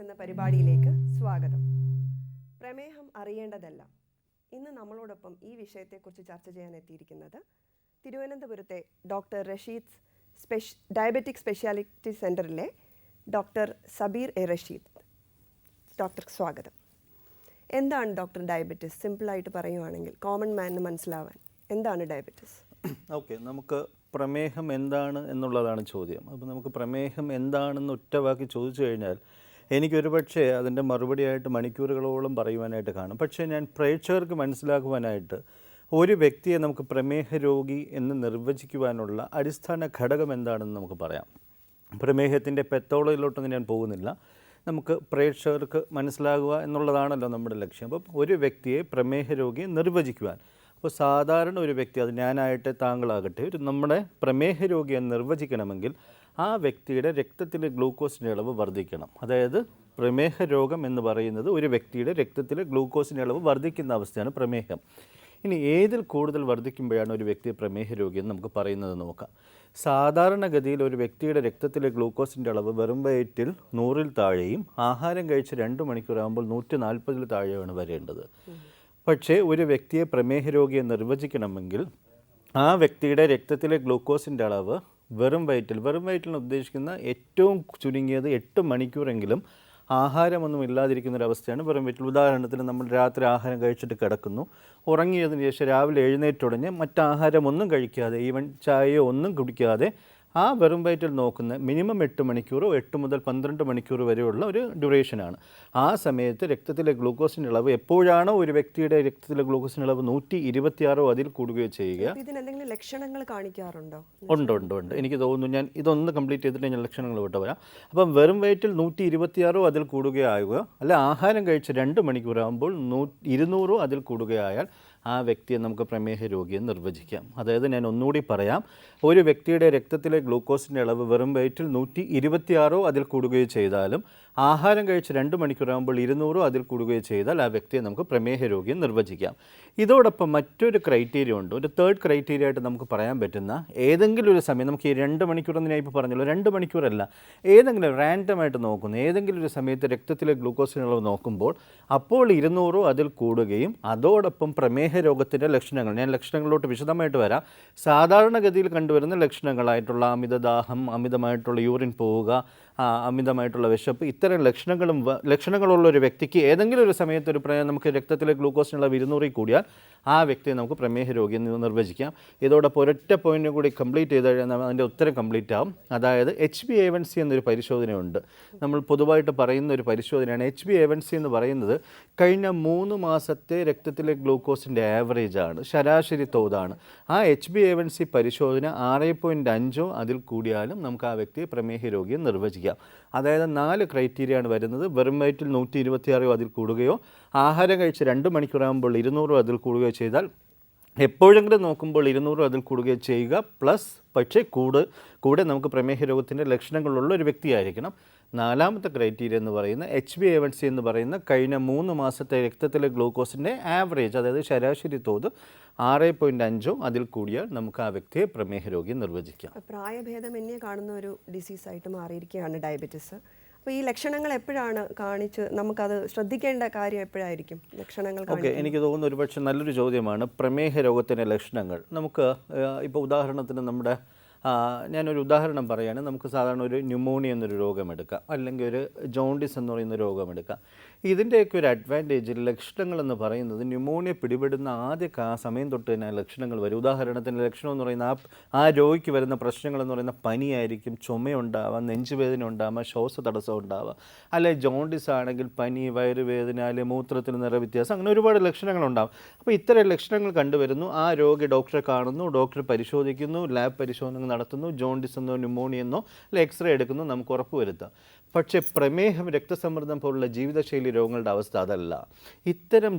എന്ന പരിപാടിയിലേക്ക് സ്വാഗതം. പ്രമേഹം അറിയേണ്ടതല്ല. ഇന്ന് നമ്മളോടൊപ്പം ഈ വിഷയത്തെക്കുറിച്ച് ചർച്ച ചെയ്യാൻ എത്തിയിരിക്കുന്നത് തിരുവനന്തപുരത്തെ ഡോക്ടർ റഷീദ് ഡയബറ്റിക് സ്പെഷ്യാലിറ്റി സെൻ്ററിലെ ഡോക്ടർ സബീർ എ റഷീദ്. ഡോക്ടർക്ക് സ്വാഗതം. എന്താണ് ഡോക്ടർ ഡയബറ്റിസ്? സിമ്പിളായിട്ട് പറയുവാണെങ്കിൽ കോമൺ മാനിന് മനസ്സിലാവാൻ എന്താണ് ഡയബറ്റിസ്? ഓക്കെ, നമുക്ക് പ്രമേഹം എന്താണ് എന്നുള്ളതാണ് ചോദ്യം. അപ്പോൾ നമുക്ക് പ്രമേഹം എന്താണെന്ന് ഒറ്റവാക്കി ചോദിച്ചു കഴിഞ്ഞാൽ എനിക്കൊരു പക്ഷേ അതിൻ്റെ മറുപടിയായിട്ട് മണിക്കൂറുകളോളം പറയുവാനായിട്ട് കാണും. പക്ഷേ ഞാൻ പ്രേക്ഷകർക്ക് മനസ്സിലാക്കുവാനായിട്ട് ഒരു വ്യക്തിയെ നമുക്ക് പ്രമേഹ രോഗി എന്ന് നിർവചിക്കുവാനുള്ള അടിസ്ഥാന ഘടകം എന്താണെന്ന് നമുക്ക് പറയാം. പ്രമേഹത്തിൻ്റെ പെത്തോളജിലോട്ടൊന്നും ഞാൻ പോകുന്നില്ല. നമുക്ക് പ്രേക്ഷകർക്ക് മനസ്സിലാകുക എന്നുള്ളതാണല്ലോ നമ്മുടെ ലക്ഷ്യം. അപ്പോൾ ഒരു വ്യക്തിയെ പ്രമേഹ രോഗിയെ നിർവചിക്കുവാൻ, അപ്പോൾ സാധാരണ ഒരു വ്യക്തി, അത് ഞാനായിട്ട് താങ്കളാകട്ടെ, നമ്മുടെ പ്രമേഹ രോഗിയെ നിർവചിക്കണമെങ്കിൽ ആ വ്യക്തിയുടെ രക്തത്തിലെ ഗ്ലൂക്കോസിൻ്റെ അളവ് വർദ്ധിക്കണം. അതായത് പ്രമേഹ രോഗം എന്ന് പറയുന്നത് ഒരു വ്യക്തിയുടെ രക്തത്തിലെ ഗ്ലൂക്കോസിൻ്റെ അളവ് വർദ്ധിക്കുന്ന അവസ്ഥയാണ് പ്രമേഹം. ഇനി ഏതിൽ കൂടുതൽ വർദ്ധിക്കുമ്പോഴാണ് ഒരു വ്യക്തി പ്രമേഹ രോഗിയെന്ന് നമുക്ക് പറയുന്നത് നോക്കാം. സാധാരണഗതിയിൽ ഒരു വ്യക്തിയുടെ രക്തത്തിലെ ഗ്ലൂക്കോസിൻ്റെ അളവ് വെറും വയറ്റിൽ 100-ൽ താഴെയും ആഹാരം കഴിച്ച് 2 മണിക്കൂറാകുമ്പോൾ 140-ൽ താഴെയാണ് വരേണ്ടത്. പക്ഷേ ഒരു വ്യക്തിയെ പ്രമേഹ രോഗിയെ നിർവചിക്കണമെങ്കിൽ ആ വ്യക്തിയുടെ രക്തത്തിലെ ഗ്ലൂക്കോസിൻ്റെ അളവ് വെറും വയറ്റിൽ ഉദ്ദേശിക്കുന്ന ഏറ്റവും ചുരുങ്ങിയത് 8 മണിക്കൂറെങ്കിലും ആഹാരമൊന്നും ഇല്ലാതിരിക്കുന്നൊരവസ്ഥയാണ് വെറും വയറ്റിൽ. ഉദാഹരണത്തിന് നമ്മൾ രാത്രി ആഹാരം കഴിച്ചിട്ട് കിടക്കുന്നു, ഉറങ്ങിയതിന് ശേഷം രാവിലെ എഴുന്നേറ്റുടഞ്ഞ് മറ്റാഹാരമൊന്നും കഴിക്കാതെ, ഈവൻ ചായയോ ഒന്നും കുടിക്കാതെ ആ വെറും വയറ്റിൽ നോക്കുന്ന മിനിമം 8 മണിക്കൂറോ 8 മുതൽ 12 മണിക്കൂർ വരെയുള്ള ഒരു ഡ്യൂറേഷനാണ്. ആ സമയത്ത് രക്തത്തിലെ ഗ്ലൂക്കോസിൻ്റെ അളവ് എപ്പോഴാണോ ഒരു വ്യക്തിയുടെ രക്തത്തിലെ ഗ്ലൂക്കോസിൻ്റെ അളവ് 126 അതിൽ കൂടുകയോ ചെയ്യുക. ഇതിനെന്തെങ്കിലും ലക്ഷണങ്ങൾ കാണിക്കാറുണ്ടോ? ഉണ്ട്. എനിക്ക് തോന്നുന്നു ഞാൻ ഇതൊന്ന് കംപ്ലീറ്റ് ചെയ്തിട്ട് ഞാൻ ലക്ഷണങ്ങൾ വിട്ട് വരാം. അപ്പം വെറും വയറ്റിൽ 126 അതിൽ കൂടുകയാകുക, അല്ല ആഹാരം കഴിച്ച് 2 മണിക്കൂറാകുമ്പോൾ 200 അതിൽ കൂടുകയായാൽ ആ വ്യക്തിയെ നമുക്ക് പ്രമേഹ രോഗിയെ നിർവചിക്കാം. അതായത് ഞാൻ ഒന്നുകൂടി പറയാം, ഒരു വ്യക്തിയുടെ രക്തത്തിലെ ഗ്ലൂക്കോസിൻ്റെ അളവ് വെറും വയറ്റിൽ 126 അതിൽ കൂടുകയോ ചെയ്താലും ആഹാരം കഴിച്ച് 2 മണിക്കൂറാകുമ്പോൾ 200 അതിൽ കൂടുകയോ ചെയ്താൽ ആ വ്യക്തിയെ നമുക്ക് പ്രമേഹ രോഗിയെ നിർവചിക്കാം. ഇതോടൊപ്പം മറ്റൊരു ക്രൈറ്റീരിയ ഉണ്ട്. ഒരു തേർഡ് ക്രൈറ്റീരിയ ആയിട്ട് നമുക്ക് പറയാൻ പറ്റുന്ന ഏതെങ്കിലും ഒരു സമയം, നമുക്ക് ഈ 2 മണിക്കൂറെന്ന് ഞാൻ ഇപ്പോൾ പറഞ്ഞല്ലോ, 2 മണിക്കൂറല്ല, ഏതെങ്കിലും റാൻഡമായിട്ട് നോക്കുന്നു, ഏതെങ്കിലും ഒരു സമയത്ത് രക്തത്തിലെ ഗ്ലൂക്കോസിൻ്റെ അളവ് നോക്കുമ്പോൾ അപ്പോൾ 200 അതിൽ കൂടുകയും അതോടൊപ്പം പ്രമേഹ രോഗത്തിൻ്റെ ലക്ഷണങ്ങൾ, ഞാൻ ലക്ഷണങ്ങളിലോട്ട് വിശദമായിട്ട് വരാം, സാധാരണഗതിയിൽ കണ്ടുവരുന്ന ലക്ഷണങ്ങളായിട്ടുള്ള അമിതദാഹം, അമിതമായിട്ടുള്ള യൂറിൻ പോവുക, അമിതമായിട്ടുള്ള വിശപ്പ്, ഇത്തരം ലക്ഷണങ്ങളുള്ള ഒരു വ്യക്തിക്ക് ഏതെങ്കിലും ഒരു സമയത്ത് നമുക്ക് രക്തത്തിലെ ഗ്ലൂക്കോസിനുള്ള 200 കൂടിയാൽ ആ വ്യക്തിയെ നമുക്ക് പ്രമേഹ രോഗിയെ നിർവചിക്കാം. ഇതോടൊപ്പം ഒരൊറ്റ പോയിൻറ്റും കൂടി കംപ്ലീറ്റ് ചെയ്ത് കഴിഞ്ഞാൽ അതിൻ്റെ ഉത്തരം കംപ്ലീറ്റ് ആവും. അതായത് HbA1c എന്നൊരു പരിശോധനയുണ്ട്. നമ്മൾ പൊതുവായിട്ട് പറയുന്ന ഒരു പരിശോധനയാണ്. HbA1c എന്ന് പറയുന്നത് കഴിഞ്ഞ 3 മാസത്തെ രക്തത്തിലെ ഗ്ലൂക്കോസിൻ്റെ ആവറേജാണ്, ശരാശരി തോതാണ്. ആ HbA1c പരിശോധന 6.5 അതിൽ കൂടിയാലും നമുക്ക് ആ വ്യക്തിയെ പ്രമേഹ രോഗിയെ നിർവചിക്കാം. അതായത് 4 ക്രൈറ്റീരിയ ആണ് വരുന്നത്. വെറും വയറ്റിൽ 126 അതിൽ കൂടുകയോ, ആഹാരം കഴിച്ച് 2 മണിക്കൂറാകുമ്പോൾ 200 അതിൽ കൂടുകയോ ചെയ്താൽ, എപ്പോഴെങ്കിലും നോക്കുമ്പോൾ 200 അതിൽ കൂടുകയോ ചെയ്യുക, പ്ലസ് പക്ഷേ കൂടെ നമുക്ക് പ്രമേഹ രോഗത്തിൻ്റെ ലക്ഷണങ്ങളുള്ള ഒരു വ്യക്തിയായിരിക്കണം. 4ാമത്തെ ക്രൈറ്റീരിയ എന്ന് പറയുന്ന HbA1c എന്ന് പറയുന്ന കഴിഞ്ഞ 3 മാസത്തെ രക്തത്തിലെ ഗ്ലൂക്കോസിൻ്റെ ആവറേജ്, അതായത് ശരാശരി തോത് 6.5 അതിൽ കൂടിയാൽ നമുക്ക് ആ വ്യക്തിയെ പ്രമേഹ രോഗിയെ നിർവചിക്കാം. പ്രായഭേദമന്യേ കാണുന്ന ഒരു ഡിസീസായിട്ട് മാറിയിരിക്കുകയാണ് ഡയബറ്റിസ്. അപ്പോൾ ഈ ലക്ഷണങ്ങൾ എപ്പോഴാണ് കാണിച്ച് നമുക്കത് ശ്രദ്ധിക്കേണ്ട കാര്യം എപ്പോഴായിരിക്കും ലക്ഷണങ്ങൾ? ഓക്കെ, എനിക്ക് തോന്നുന്നു ഒരുപക്ഷെ നല്ലൊരു ചോദ്യമാണ്. പ്രമേഹ രോഗത്തിൻ്റെ ലക്ഷണങ്ങൾ നമുക്ക് ഇപ്പോൾ ഉദാഹരണത്തിന് ഞാനൊരു ഉദാഹരണം പറയുകയാണ്. നമുക്ക് സാധാരണ ഒരു ന്യൂമോണിയ എന്നൊരു രോഗമെടുക്കാം, അല്ലെങ്കിൽ ഒരു ജോണ്ടിസ് എന്ന് പറയുന്ന രോഗമെടുക്കാം. ഇതിൻ്റെയൊക്കെ ഒരു അഡ്വാൻറ്റേജ്, ലക്ഷണങ്ങളെന്ന് പറയുന്നത് ന്യൂമോണിയ പിടിപെടുന്ന ആദ്യ സമയം തൊട്ട് തന്നെ ലക്ഷണങ്ങൾ വരും. ഉദാഹരണത്തിന് ലക്ഷണം എന്ന് പറയുന്ന ആ രോഗിക്ക് വരുന്ന പ്രശ്നങ്ങളെന്ന് പറയുന്ന പനിയായിരിക്കും, ചുമയുണ്ടാവാം, നെഞ്ചുവേദന ഉണ്ടാവാം, ശ്വാസതടസ്സം ഉണ്ടാവാം. അല്ലെ ജോണ്ടിസ് ആണെങ്കിൽ പനി, വയറുവേദന, അല്ലെങ്കിൽ മൂത്രത്തിൽ നിറവ്യത്യാസം, അങ്ങനെ ഒരുപാട് ലക്ഷണങ്ങളുണ്ടാകും. അപ്പോൾ ഇത്തരം ലക്ഷണങ്ങൾ കണ്ടുവരുന്നു. ആ രോഗി ഡോക്ടറെ കാണുന്നു, ഡോക്ടർ പരിശോധിക്കുന്നു, ലാബ് പരിശോധന നടത്തുന്നു, ജോണ്ടിസ് എന്നോ ന്യൂമോണിയ എന്നോ അല്ലെ എക്സ്റേ എടുക്കുന്നു, നമുക്ക് ഉറപ്പുവരുത്താം. പക്ഷേ പ്രമേഹം, രക്തസമ്മർദ്ദം പോലുള്ള ജീവിതശൈലി രോഗങ്ങളുടെ അവസ്ഥ അതല്ല. ഇത്തരം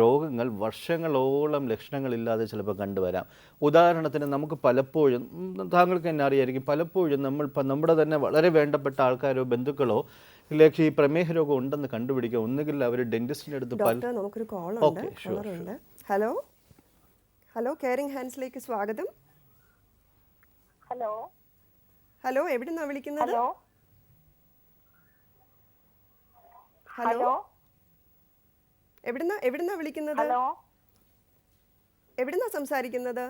രോഗങ്ങൾ വർഷങ്ങളോളം ലക്ഷണങ്ങളില്ലാതെ ചിലപ്പോൾ കണ്ടുവരാം. ഉദാഹരണത്തിന് നമുക്ക് പലപ്പോഴും, താങ്കൾക്ക് തന്നെ അറിയായിരിക്കും, പലപ്പോഴും നമ്മുടെ തന്നെ വളരെ വേണ്ടപ്പെട്ട ആൾക്കാരോ ബന്ധുക്കളോ ഈ പ്രമേഹ രോഗം ഉണ്ടെന്ന് കണ്ടുപിടിക്കുക, ഒന്നുകിൽ അവർ ഡെന്റിസ്റ്റിൻ്റെ അടുത്ത്. നമുക്കൊരു കോൾ ഉണ്ട്. ഹലോ, കെയറിംഗ് ഹാൻഡ്സിലേക്ക് സ്വാഗതം. ഹലോ, എവിടുന്നാ വിളിക്കുന്നത്? ഹലോ, ഹലോ എവിടുന്നാ വിളിക്കുന്നത്? ഹലോ എവിടുന്നാ സംസാരിക്കുന്നത്?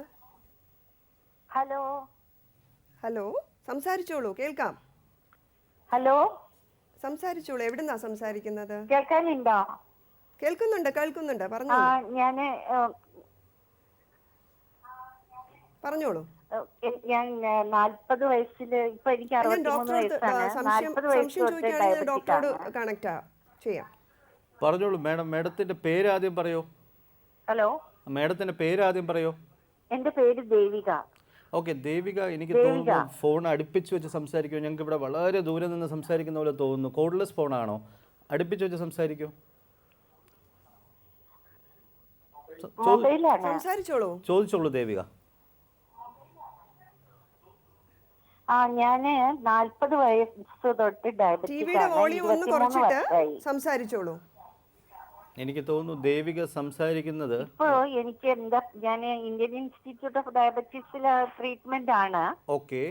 ഹലോ ഹലോ, സംസാരിച്ചോളൂ, കേൾക്കാം. ഹലോ സംസാരിച്ചോളൂ, എവിടുന്നാ സംസാരിക്കുന്നത്? കേൾക്കാനുണ്ടോ? കേൾക്കുന്നുണ്ട്, ആ പറഞ്ഞോളൂ. ഞാന് പറഞ്ഞോളൂ. ഞാൻ 40 വയസ്സിൽ, ഇപ്പൊ എനിക്ക് ഞാൻ 63 ഡോക്ടറോട് വയസ്സാണ്. സംശയം 40 വയസ്സ് സംശയം തൊട്ട് ചോദിക്കുകയാണെങ്കിൽ ഞാൻ ഡയബറ്റിക് ഡോക്ടറോട് ആണ്. കണക്റ്റ് ചെയ്യാം. പറഞ്ഞോളൂ മാഡം. മാഡത്തിൻ്റെ പേര് ആദ്യം പറയോ. ഹലോ, മാഡത്തിൻ്റെ പേര് ആദ്യം പറയോ. എന്റെ പേര് ദേവിക. ഓക്കെ ദേവിക, എനിക്ക് ദേവിക. തോന്നുന്നു ഫോൺ അടുപ്പിച്ച് വെച്ച് സംസാരിക്കുമോ. ഞങ്ങൾക്ക് ഇവിടെ വളരെ ദൂരെ നിന്ന് സംസാരിക്കുന്ന പോലെ തോന്നുന്നു. കോഡ്ലെസ് ഫോണാണോ? അടുപ്പിച്ച് വെച്ച് സംസാരിക്കൂ. മൊബൈലാണ്. സംസാരിച്ചോളൂ. ചോദിച്ചോളൂ ദേവിക. ഞാന് 40 വയസ്സ് തൊട്ട് ഡയബറ്റിക് ടിവിയുടെ ആണ്. വോളിയം ഒന്ന് 23 കുറച്ചിട്ട് വർഷമായി. സംസാരിച്ചോളൂ. എനിക്ക് തോന്നുന്നു ദേവിക സംസാരിക്കുന്നത്. ഇപ്പൊ എനിക്ക് ഞാൻ ഇന്ത്യൻ ഇൻസ്റ്റിറ്റ്യൂട്ട് ഓഫ് ഡയബറ്റീസിലെ ട്രീറ്റ്മെന്റ് ആണ്. ഓക്കെ.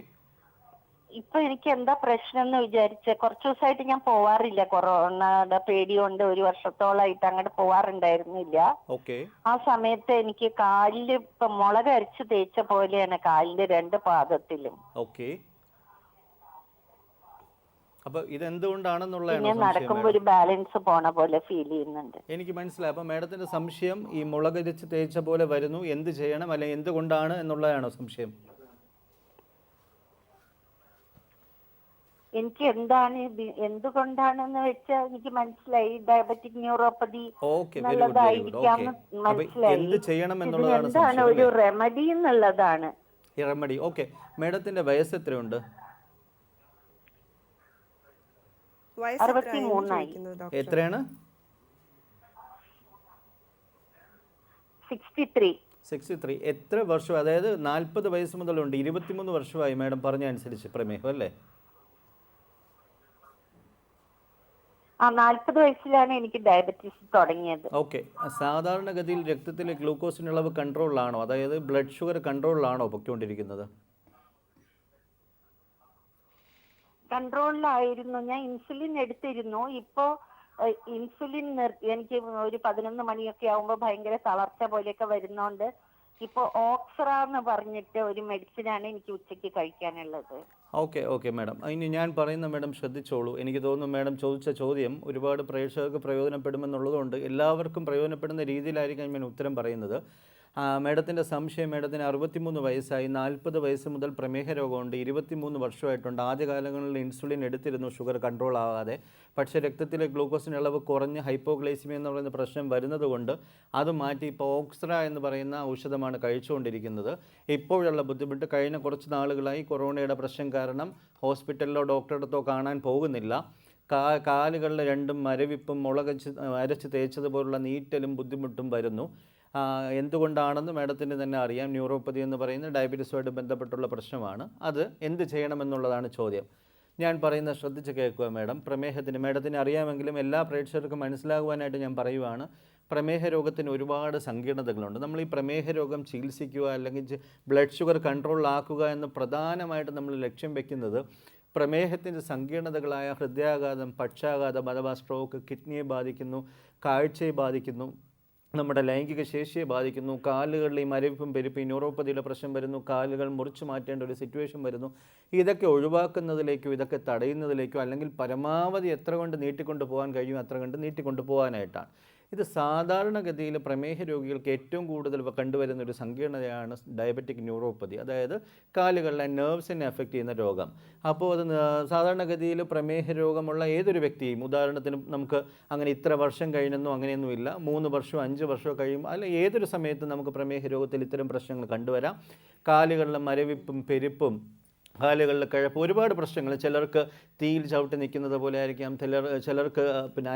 ഇപ്പൊ എനിക്ക് എന്താ പ്രശ്നം എന്ന് വിചാരിച്ച, കുറച്ചു ദിവസമായിട്ട് ഞാൻ പോവാറില്ല. കൊറോണയുടെ പേടി കൊണ്ട് 1 വർഷത്തോളായിട്ട് അങ്ങോട്ട് പോവാറുണ്ടായിരുന്നില്ല. ഓക്കെ. ആ സമയത്ത് എനിക്ക് കാലില് ഇപ്പൊ മുളക് അരച്ച് തേച്ച പോലെയാണ് കാലിന്റെ 2 പാദത്തിലും. ഓക്കെ. അപ്പൊ ഇതെന്തുകൊണ്ടാണെന്നുള്ളതാണ് പിന്നെ നടക്കുമ്പോ ഒരു ബാലൻസ് പോണ പോലെ ഫീൽ ചെയ്യുന്നുണ്ട്. എനിക്ക് മനസ്സിലായി. അപ്പൊ മാഡത്തിന്റെ സംശയം ഈ മുളകരിച്ച് തേച്ച പോലെ വരുന്നു, എന്ത് ചെയ്യണം അല്ലെങ്കിൽ എന്തുകൊണ്ടാണ് എന്നുള്ളതാണോ സംശയം? എനിക്ക് എന്തുകൊണ്ടാണെന്ന് വെച്ചാൽ എനിക്ക് മനസ്സിലായി ഡയബറ്റിക് ന്യൂറോപ്പതി എന്നുള്ളതായിരിക്കാന്ന് മനസ്സിലായി. എന്താണ് ഒരു റെമഡി എന്നുള്ളതാണ്. റെമഡി. ഓക്കെ. മാഡത്തിന്റെ വയസ്സ് എത്രയുണ്ട്? 63. എത്രയാണ്? 63. എത്ര വർഷം? അതായത് 40 വയസ്സ് മുതലുണ്ട്. 23 വർഷമായി മാഡം പറഞ്ഞ അനുസരിച്ച് പ്രമേഹം അല്ലേ? 40 വയസ്സിലാണ് എനിക്ക് ഡയബറ്റീസ് തുടങ്ങിയത്. ഓക്കെ. സാധാരണഗതിയിൽ രക്തത്തിലെ ഗ്ലൂക്കോസിൻ്റെ അളവ് കൺട്രോളിലാണോ, അതായത് ബ്ലഡ് ഷുഗർ കൺട്രോളിലാണോ പൊയ്ക്കൊണ്ടിരിക്കുന്നത്? കൺട്രോളിലായിരുന്നു. ഞാൻ ഇൻസുലിൻ എടുത്തിരുന്നു. ഇപ്പോ ഇൻസുലിൻ എനിക്ക് ഒരു 11 മണിയൊക്കെ ആവുമ്പോൾ ഭയങ്കര തളർച്ച പോലെയൊക്കെ വരുന്നോണ്ട് ഇപ്പൊ ഓക്സ്ര എന്ന് പറഞ്ഞിട്ട് ഒരു മെഡിസിനാണ് എനിക്ക് ഉച്ചയ്ക്ക് കഴിക്കാനുള്ളത്. Okay madam. ഇനി ഞാൻ പറയുന്ന മാഡം ശ്രദ്ധിച്ചോളൂ. എനിക്ക് തോന്നുന്നു മാഡം ചോദിച്ച ചോദ്യം ഒരുപാട് പ്രേക്ഷകർക്ക് പ്രയോജനപ്പെടുമെന്നുള്ളതുകൊണ്ട് എല്ലാവർക്കും പ്രയോജനപ്പെടുന്ന രീതിയിലായിരിക്കും ഞാൻ ഉത്തരം പറയുന്നത്. മാഡത്തിൻ്റെ സംശയം, മാഡത്തിന് 63 വയസ്സായി, 40 വയസ്സ് മുതൽ പ്രമേഹ രോഗമുണ്ട്, 23 വർഷമായിട്ടുണ്ട്. ആദ്യകാലങ്ങളിൽ ഇൻസുലിൻ എടുത്തിരുന്നു ഷുഗർ കൺട്രോൾ ആകാതെ. പക്ഷേ രക്തത്തിലെ ഗ്ലൂക്കോസിൻ്റെ അളവ് കുറഞ്ഞ് ഹൈപ്പോഗ്ലൈസിമിയ എന്ന് പറയുന്ന പ്രശ്നം വരുന്നത് കൊണ്ട് അത് മാറ്റി ഇപ്പോൾ ഓക്സ്ര എന്ന് പറയുന്ന ഔഷധമാണ് കഴിച്ചുകൊണ്ടിരിക്കുന്നത്. ഇപ്പോഴുള്ള ബുദ്ധിമുട്ട്, കഴിഞ്ഞ കുറച്ച് നാളുകളായി കൊറോണയുടെ പ്രശ്നം കാരണം ഹോസ്പിറ്റലിലോ ഡോക്ടറുടെ അടുത്തോ കാണാൻ പോകുന്നില്ല. കാലുകളിൽ രണ്ടും മരവിപ്പും അരച്ച് തേച്ചതുപോലുള്ള നീറ്റലും ബുദ്ധിമുട്ടും വരുന്നു. എന്തുകൊണ്ടാണെന്ന് മാഡത്തിന് തന്നെ അറിയാം. ന്യൂറോപ്പതി എന്ന് പറയുന്ന ഡയബറ്റീസുമായിട്ട് ബന്ധപ്പെട്ടുള്ള പ്രശ്നമാണ്. അത് എന്ത് ചെയ്യണമെന്നുള്ളതാണ് ചോദ്യം. ഞാൻ പറയുന്നത് ശ്രദ്ധിച്ച് കേൾക്കുക മാഡം. മാഡത്തിന് അറിയാമെങ്കിലും എല്ലാ പ്രേക്ഷകർക്കും മനസ്സിലാകുവാനായിട്ട് ഞാൻ പറയുവാണ്. പ്രമേഹ രോഗത്തിന് ഒരുപാട് സങ്കീർണതകളുണ്ട്. നമ്മൾ ഈ പ്രമേഹ രോഗം ചികിത്സിക്കുക അല്ലെങ്കിൽ ബ്ലഡ് ഷുഗർ കൺട്രോളിലാക്കുക എന്ന് പ്രധാനമായിട്ട് നമ്മൾ ലക്ഷ്യം വയ്ക്കുന്നത് പ്രമേഹത്തിൻ്റെ സങ്കീർണതകളായ ഹൃദയാഘാതം, പക്ഷാഘാതം അഥവാ സ്ട്രോക്ക്, കിഡ്നിയെ ബാധിക്കുന്നു, കാഴ്ചയെ ബാധിക്കുന്നു, നമ്മുടെ ലൈംഗിക ശേഷിയെ ബാധിക്കുന്നു, കാലുകളിൽ ഈ മരവിപ്പും പെരുപ്പും ന്യൂറോപ്പതിയുടെ പ്രശ്നം വരുന്നു, കാലുകൾ മുറിച്ചു മാറ്റേണ്ട ഒരു സിറ്റുവേഷൻ വരുന്നു. ഇതൊക്കെ ഒഴിവാക്കുന്നതിലേക്കോ ഇതൊക്കെ തടയുന്നതിലേക്കോ അല്ലെങ്കിൽ പരമാവധി എത്ര കൊണ്ട് നീട്ടിക്കൊണ്ട് പോകാൻ കഴിയും അത്ര കണ്ട് നീട്ടിക്കൊണ്ട് പോകാനായിട്ടാണ്. ഇത് സാധാരണഗതിയിൽ പ്രമേഹ രോഗികൾക്ക് ഏറ്റവും കൂടുതൽ കണ്ടുവരുന്ന ഒരു സങ്കീർണതയാണ് ഡയബറ്റിക് ന്യൂറോപ്പതി, അതായത് കാലുകളിലെ നെർവ്സിനെ അഫക്റ്റ് ചെയ്യുന്ന രോഗം. അപ്പോൾ അത് സാധാരണഗതിയിൽ പ്രമേഹ രോഗമുള്ള ഏതൊരു വ്യക്തിയും, ഉദാഹരണത്തിന് നമുക്ക് അങ്ങനെ ഇത്ര വർഷം കഴിഞ്ഞെന്നോ അങ്ങനെയൊന്നുമില്ല, 3 വർഷമോ 5 വർഷമോ കഴിയുമ്പോൾ അല്ല ഏതൊരു സമയത്തും നമുക്ക് പ്രമേഹ രോഗത്തിൽ ഇത്തരം പ്രശ്നങ്ങൾ കണ്ടുവരാം. കാലുകളിലെ മരവിപ്പും പെരുപ്പും, കാലുകളിൽ കിഴപ്പ്, ഒരുപാട് പ്രശ്നങ്ങൾ. ചിലർക്ക് തീയിൽ ചവിട്ടി നിൽക്കുന്നത് പോലെ ആയിരിക്കാം, ചിലർക്ക് പിന്നെ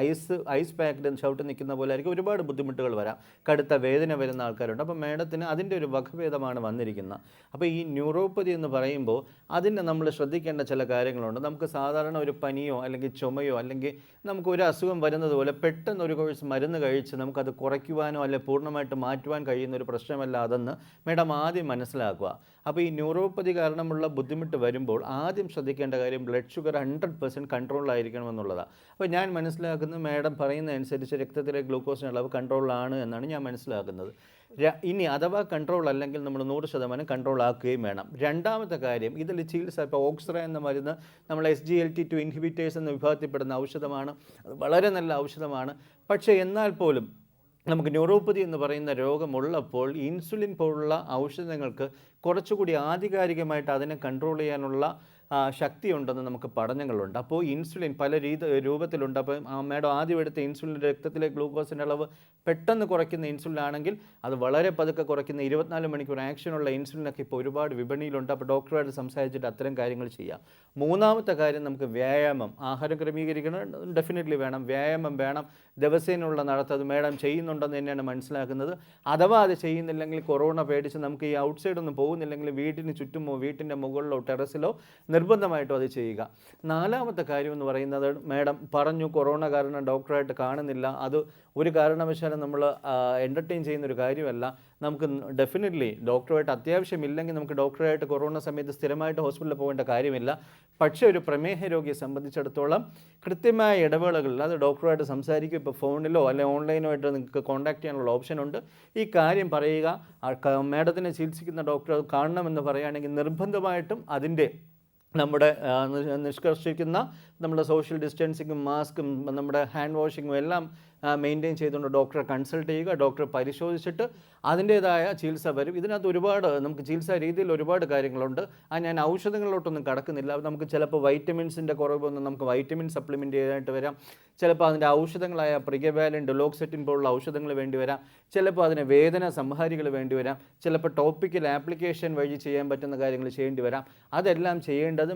ഐസ് പാക്കിൽ ചവിട്ടി നിൽക്കുന്ന പോലെ ആയിരിക്കും. ഒരുപാട് ബുദ്ധിമുട്ടുകൾ വരാം, കടുത്ത വേദന വരുന്ന ആൾക്കാരുണ്ട്. അപ്പോൾ മാഡത്തിന് അതിൻ്റെ ഒരു വകഭേദമാണ് വന്നിരിക്കുന്നത്. അപ്പോൾ ഈ ന്യൂറോപ്പതി എന്ന് പറയുമ്പോൾ അതിന് നമ്മൾ ശ്രദ്ധിക്കേണ്ട ചില കാര്യങ്ങളുണ്ട്. നമുക്ക് സാധാരണ ഒരു പനിയോ അല്ലെങ്കിൽ ചുമയോ അല്ലെങ്കിൽ നമുക്ക് ഒരു അസുഖം വരുന്നത് പോലെ പെട്ടെന്ന് ഒരു കോഴ്സ് മരുന്ന് കഴിച്ച് നമുക്കത് കുറയ്ക്കുവാനോ അല്ലെങ്കിൽ പൂർണ്ണമായിട്ട് മാറ്റുവാൻ കഴിയുന്ന ഒരു പ്രശ്നമല്ല അതെന്ന് മാഡം ആദ്യം മനസ്സിലാക്കുക. അപ്പോൾ ഈ ന്യൂറോപ്പതി കാരണമുള്ള ബുദ്ധിമുട്ട് വരുമ്പോൾ ആദ്യം ശ്രദ്ധിക്കേണ്ട കാര്യം ബ്ലഡ് ഷുഗർ 100% കൺട്രോളിലായിരിക്കണം എന്നുള്ളതാണ്. അപ്പോൾ ഞാൻ മനസ്സിലാക്കുന്നത് മാഡം പറയുന്ന അനുസരിച്ച് രക്തത്തിലെ ഗ്ലൂക്കോസിൻ്റെ അളവ് കൺട്രോളിലാണ് എന്നാണ് ഞാൻ മനസ്സിലാക്കുന്നത്. ഇനി അഥവാ കൺട്രോൾ അല്ലെങ്കിൽ നമ്മൾ 100% കൺട്രോൾ ആക്കുകയും വേണം. രണ്ടാമത്തെ കാര്യം, ഇതിൽ ചികിത്സ ഇപ്പോൾ ഓക്സ്ര എന്ന മരുന്ന് നമ്മൾ SGLT2 ഇൻഹിബിറ്റേഴ്സ് എന്ന വിഭാഗത്തിൽപ്പെടുന്ന ഔഷധമാണ്. അത് വളരെ നല്ല ഔഷധമാണ്. പക്ഷേ എന്നാൽ പോലും നമുക്ക് ന്യൂറോപ്പതി എന്ന് പറയുന്ന രോഗമുള്ളപ്പോൾ ഇൻസുലിൻ പോലുള്ള ഔഷധങ്ങൾക്ക് കുറച്ചുകൂടി ആധികാരികമായിട്ട് അതിനെ കൺട്രോൾ ചെയ്യാനുള്ള ശക്തിയുണ്ടെന്ന് നമുക്ക് പഠനങ്ങളുണ്ട്. അപ്പോൾ ഇൻസുലിൻ പല രൂപത്തിലുണ്ട്. അപ്പോൾ മാഡം ആദ്യം എടുത്ത ഇൻസുലിൻ രക്തത്തിലെ ഗ്ലൂക്കോസിൻ്റെ അളവ് പെട്ടെന്ന് കുറയ്ക്കുന്ന ഇൻസുലിൻ ആണെങ്കിൽ അത് വളരെ പതുക്കെ കുറയ്ക്കുന്ന 24 മണിക്കൂർ ആക്ഷനുള്ള ഇൻസുലിനൊക്കെ ഇപ്പോൾ ഒരുപാട് വിപണിയിലുണ്ട്. അപ്പോൾ ഡോക്ടറുമായിട്ട് സംസാരിച്ചിട്ട് അത്തരം കാര്യങ്ങൾ ചെയ്യാം. മൂന്നാമത്തെ കാര്യം, നമുക്ക് വ്യായാമം, ആഹാരം ക്രമീകരിക്കണം, ഡെഫിനറ്റ്ലി വേണം, വ്യായാമം വേണം, ദിവസേനയുള്ള നടത്തം അത് മാഡം ചെയ്യുന്നുണ്ടെന്ന് തന്നെയാണ് മനസ്സിലാക്കുന്നത്. അഥവാ അത് ചെയ്യുന്നില്ലെങ്കിൽ കൊറോണ പേടിച്ച് നമുക്ക് ഈ ഔട്ട്സൈഡ് ഒന്നും പോകുന്നില്ലെങ്കിൽ വീട്ടിന് ചുറ്റുമോ വീട്ടിൻ്റെ മുകളിലോ ടെറസിലോ നിർബന്ധമായിട്ടും അത് ചെയ്യുക. നാലാമത്തെ കാര്യം എന്ന് പറയുന്നത്, മാഡം പറഞ്ഞു കൊറോണ കാരണം ഡോക്ടറായിട്ട് കാണുന്നില്ല, അത് ഒരു കാരണവശാലും നമ്മൾ എൻ്റർടൈൻ ചെയ്യുന്നൊരു കാര്യമല്ല. നമുക്ക് ഡെഫിനറ്റ്ലി ഡോക്ടറുമായിട്ട് അത്യാവശ്യമില്ലെങ്കിൽ നമുക്ക് ഡോക്ടറായിട്ട് കൊറോണ സമയത്ത് സ്ഥിരമായിട്ട് ഹോസ്പിറ്റലിൽ പോകേണ്ട കാര്യമില്ല. പക്ഷേ ഒരു പ്രമേഹ രോഗിയെ സംബന്ധിച്ചിടത്തോളം കൃത്യമായ ഇടവേളകളിൽ അത് ഡോക്ടറുമായിട്ട് സംസാരിക്കും. ഇപ്പോൾ ഫോണിലോ അല്ലെങ്കിൽ ഓൺലൈനോ ആയിട്ട് നിങ്ങൾക്ക് കോൺടാക്ട് ചെയ്യാനുള്ള ഓപ്ഷൻ ഉണ്ട്. ഈ കാര്യം പറയുക, മാഡത്തിനെ ചികിത്സിക്കുന്ന ഡോക്ടറെ കാണണമെന്ന് പറയുകയാണെങ്കിൽ നിർബന്ധമായിട്ടും അതിൻ്റെ നമ്മുടെ നിഷ്കർഷിക്കുന്ന നമ്മുടെ സോഷ്യൽ ഡിസ്റ്റൻസിങ്ങും മാസ്കും നമ്മുടെ ഹാൻഡ് വാഷിങ്ങും എല്ലാം മെയിൻറ്റെയിൻ ചെയ്തുകൊണ്ട് ഡോക്ടറെ കൺസൾട്ട് ചെയ്യുക. ഡോക്ടറെ പരിശോധിച്ചിട്ട് അതിൻ്റേതായ ചികിത്സ വരും. ഇതിനകത്ത് ഒരുപാട് നമുക്ക് ചികിത്സാ രീതിയിൽ ഒരുപാട് കാര്യങ്ങളുണ്ട്. ഞാൻ ഔഷധങ്ങളിലോട്ടൊന്നും കടക്കുന്നില്ല. നമുക്ക് ചിലപ്പോൾ വൈറ്റമിൻസിൻ്റെ കുറവൊന്നും നമുക്ക് വൈറ്റമിൻ സപ്ലിമെൻറ്റ് ചെയ്യാനായിട്ട് വരാം. ചിലപ്പോൾ അതിൻ്റെ ഔഷധങ്ങളായ പ്രിഗവാലിൻ, ഡുലോക്സെറ്റിൻ പോലുള്ള ഔഷധങ്ങൾ വേണ്ടി വരാം. ചിലപ്പോൾ അതിന് വേദന സംഹാരികൾ വേണ്ടി വരാം. ചിലപ്പോൾ ടോപ്പിക്കൽ ആപ്ലിക്കേഷൻ വഴി ചെയ്യാൻ പറ്റുന്ന കാര്യങ്ങൾ ചെയ്യേണ്ടി വരാം. അതെല്ലാം ചെയ്യേണ്ടത്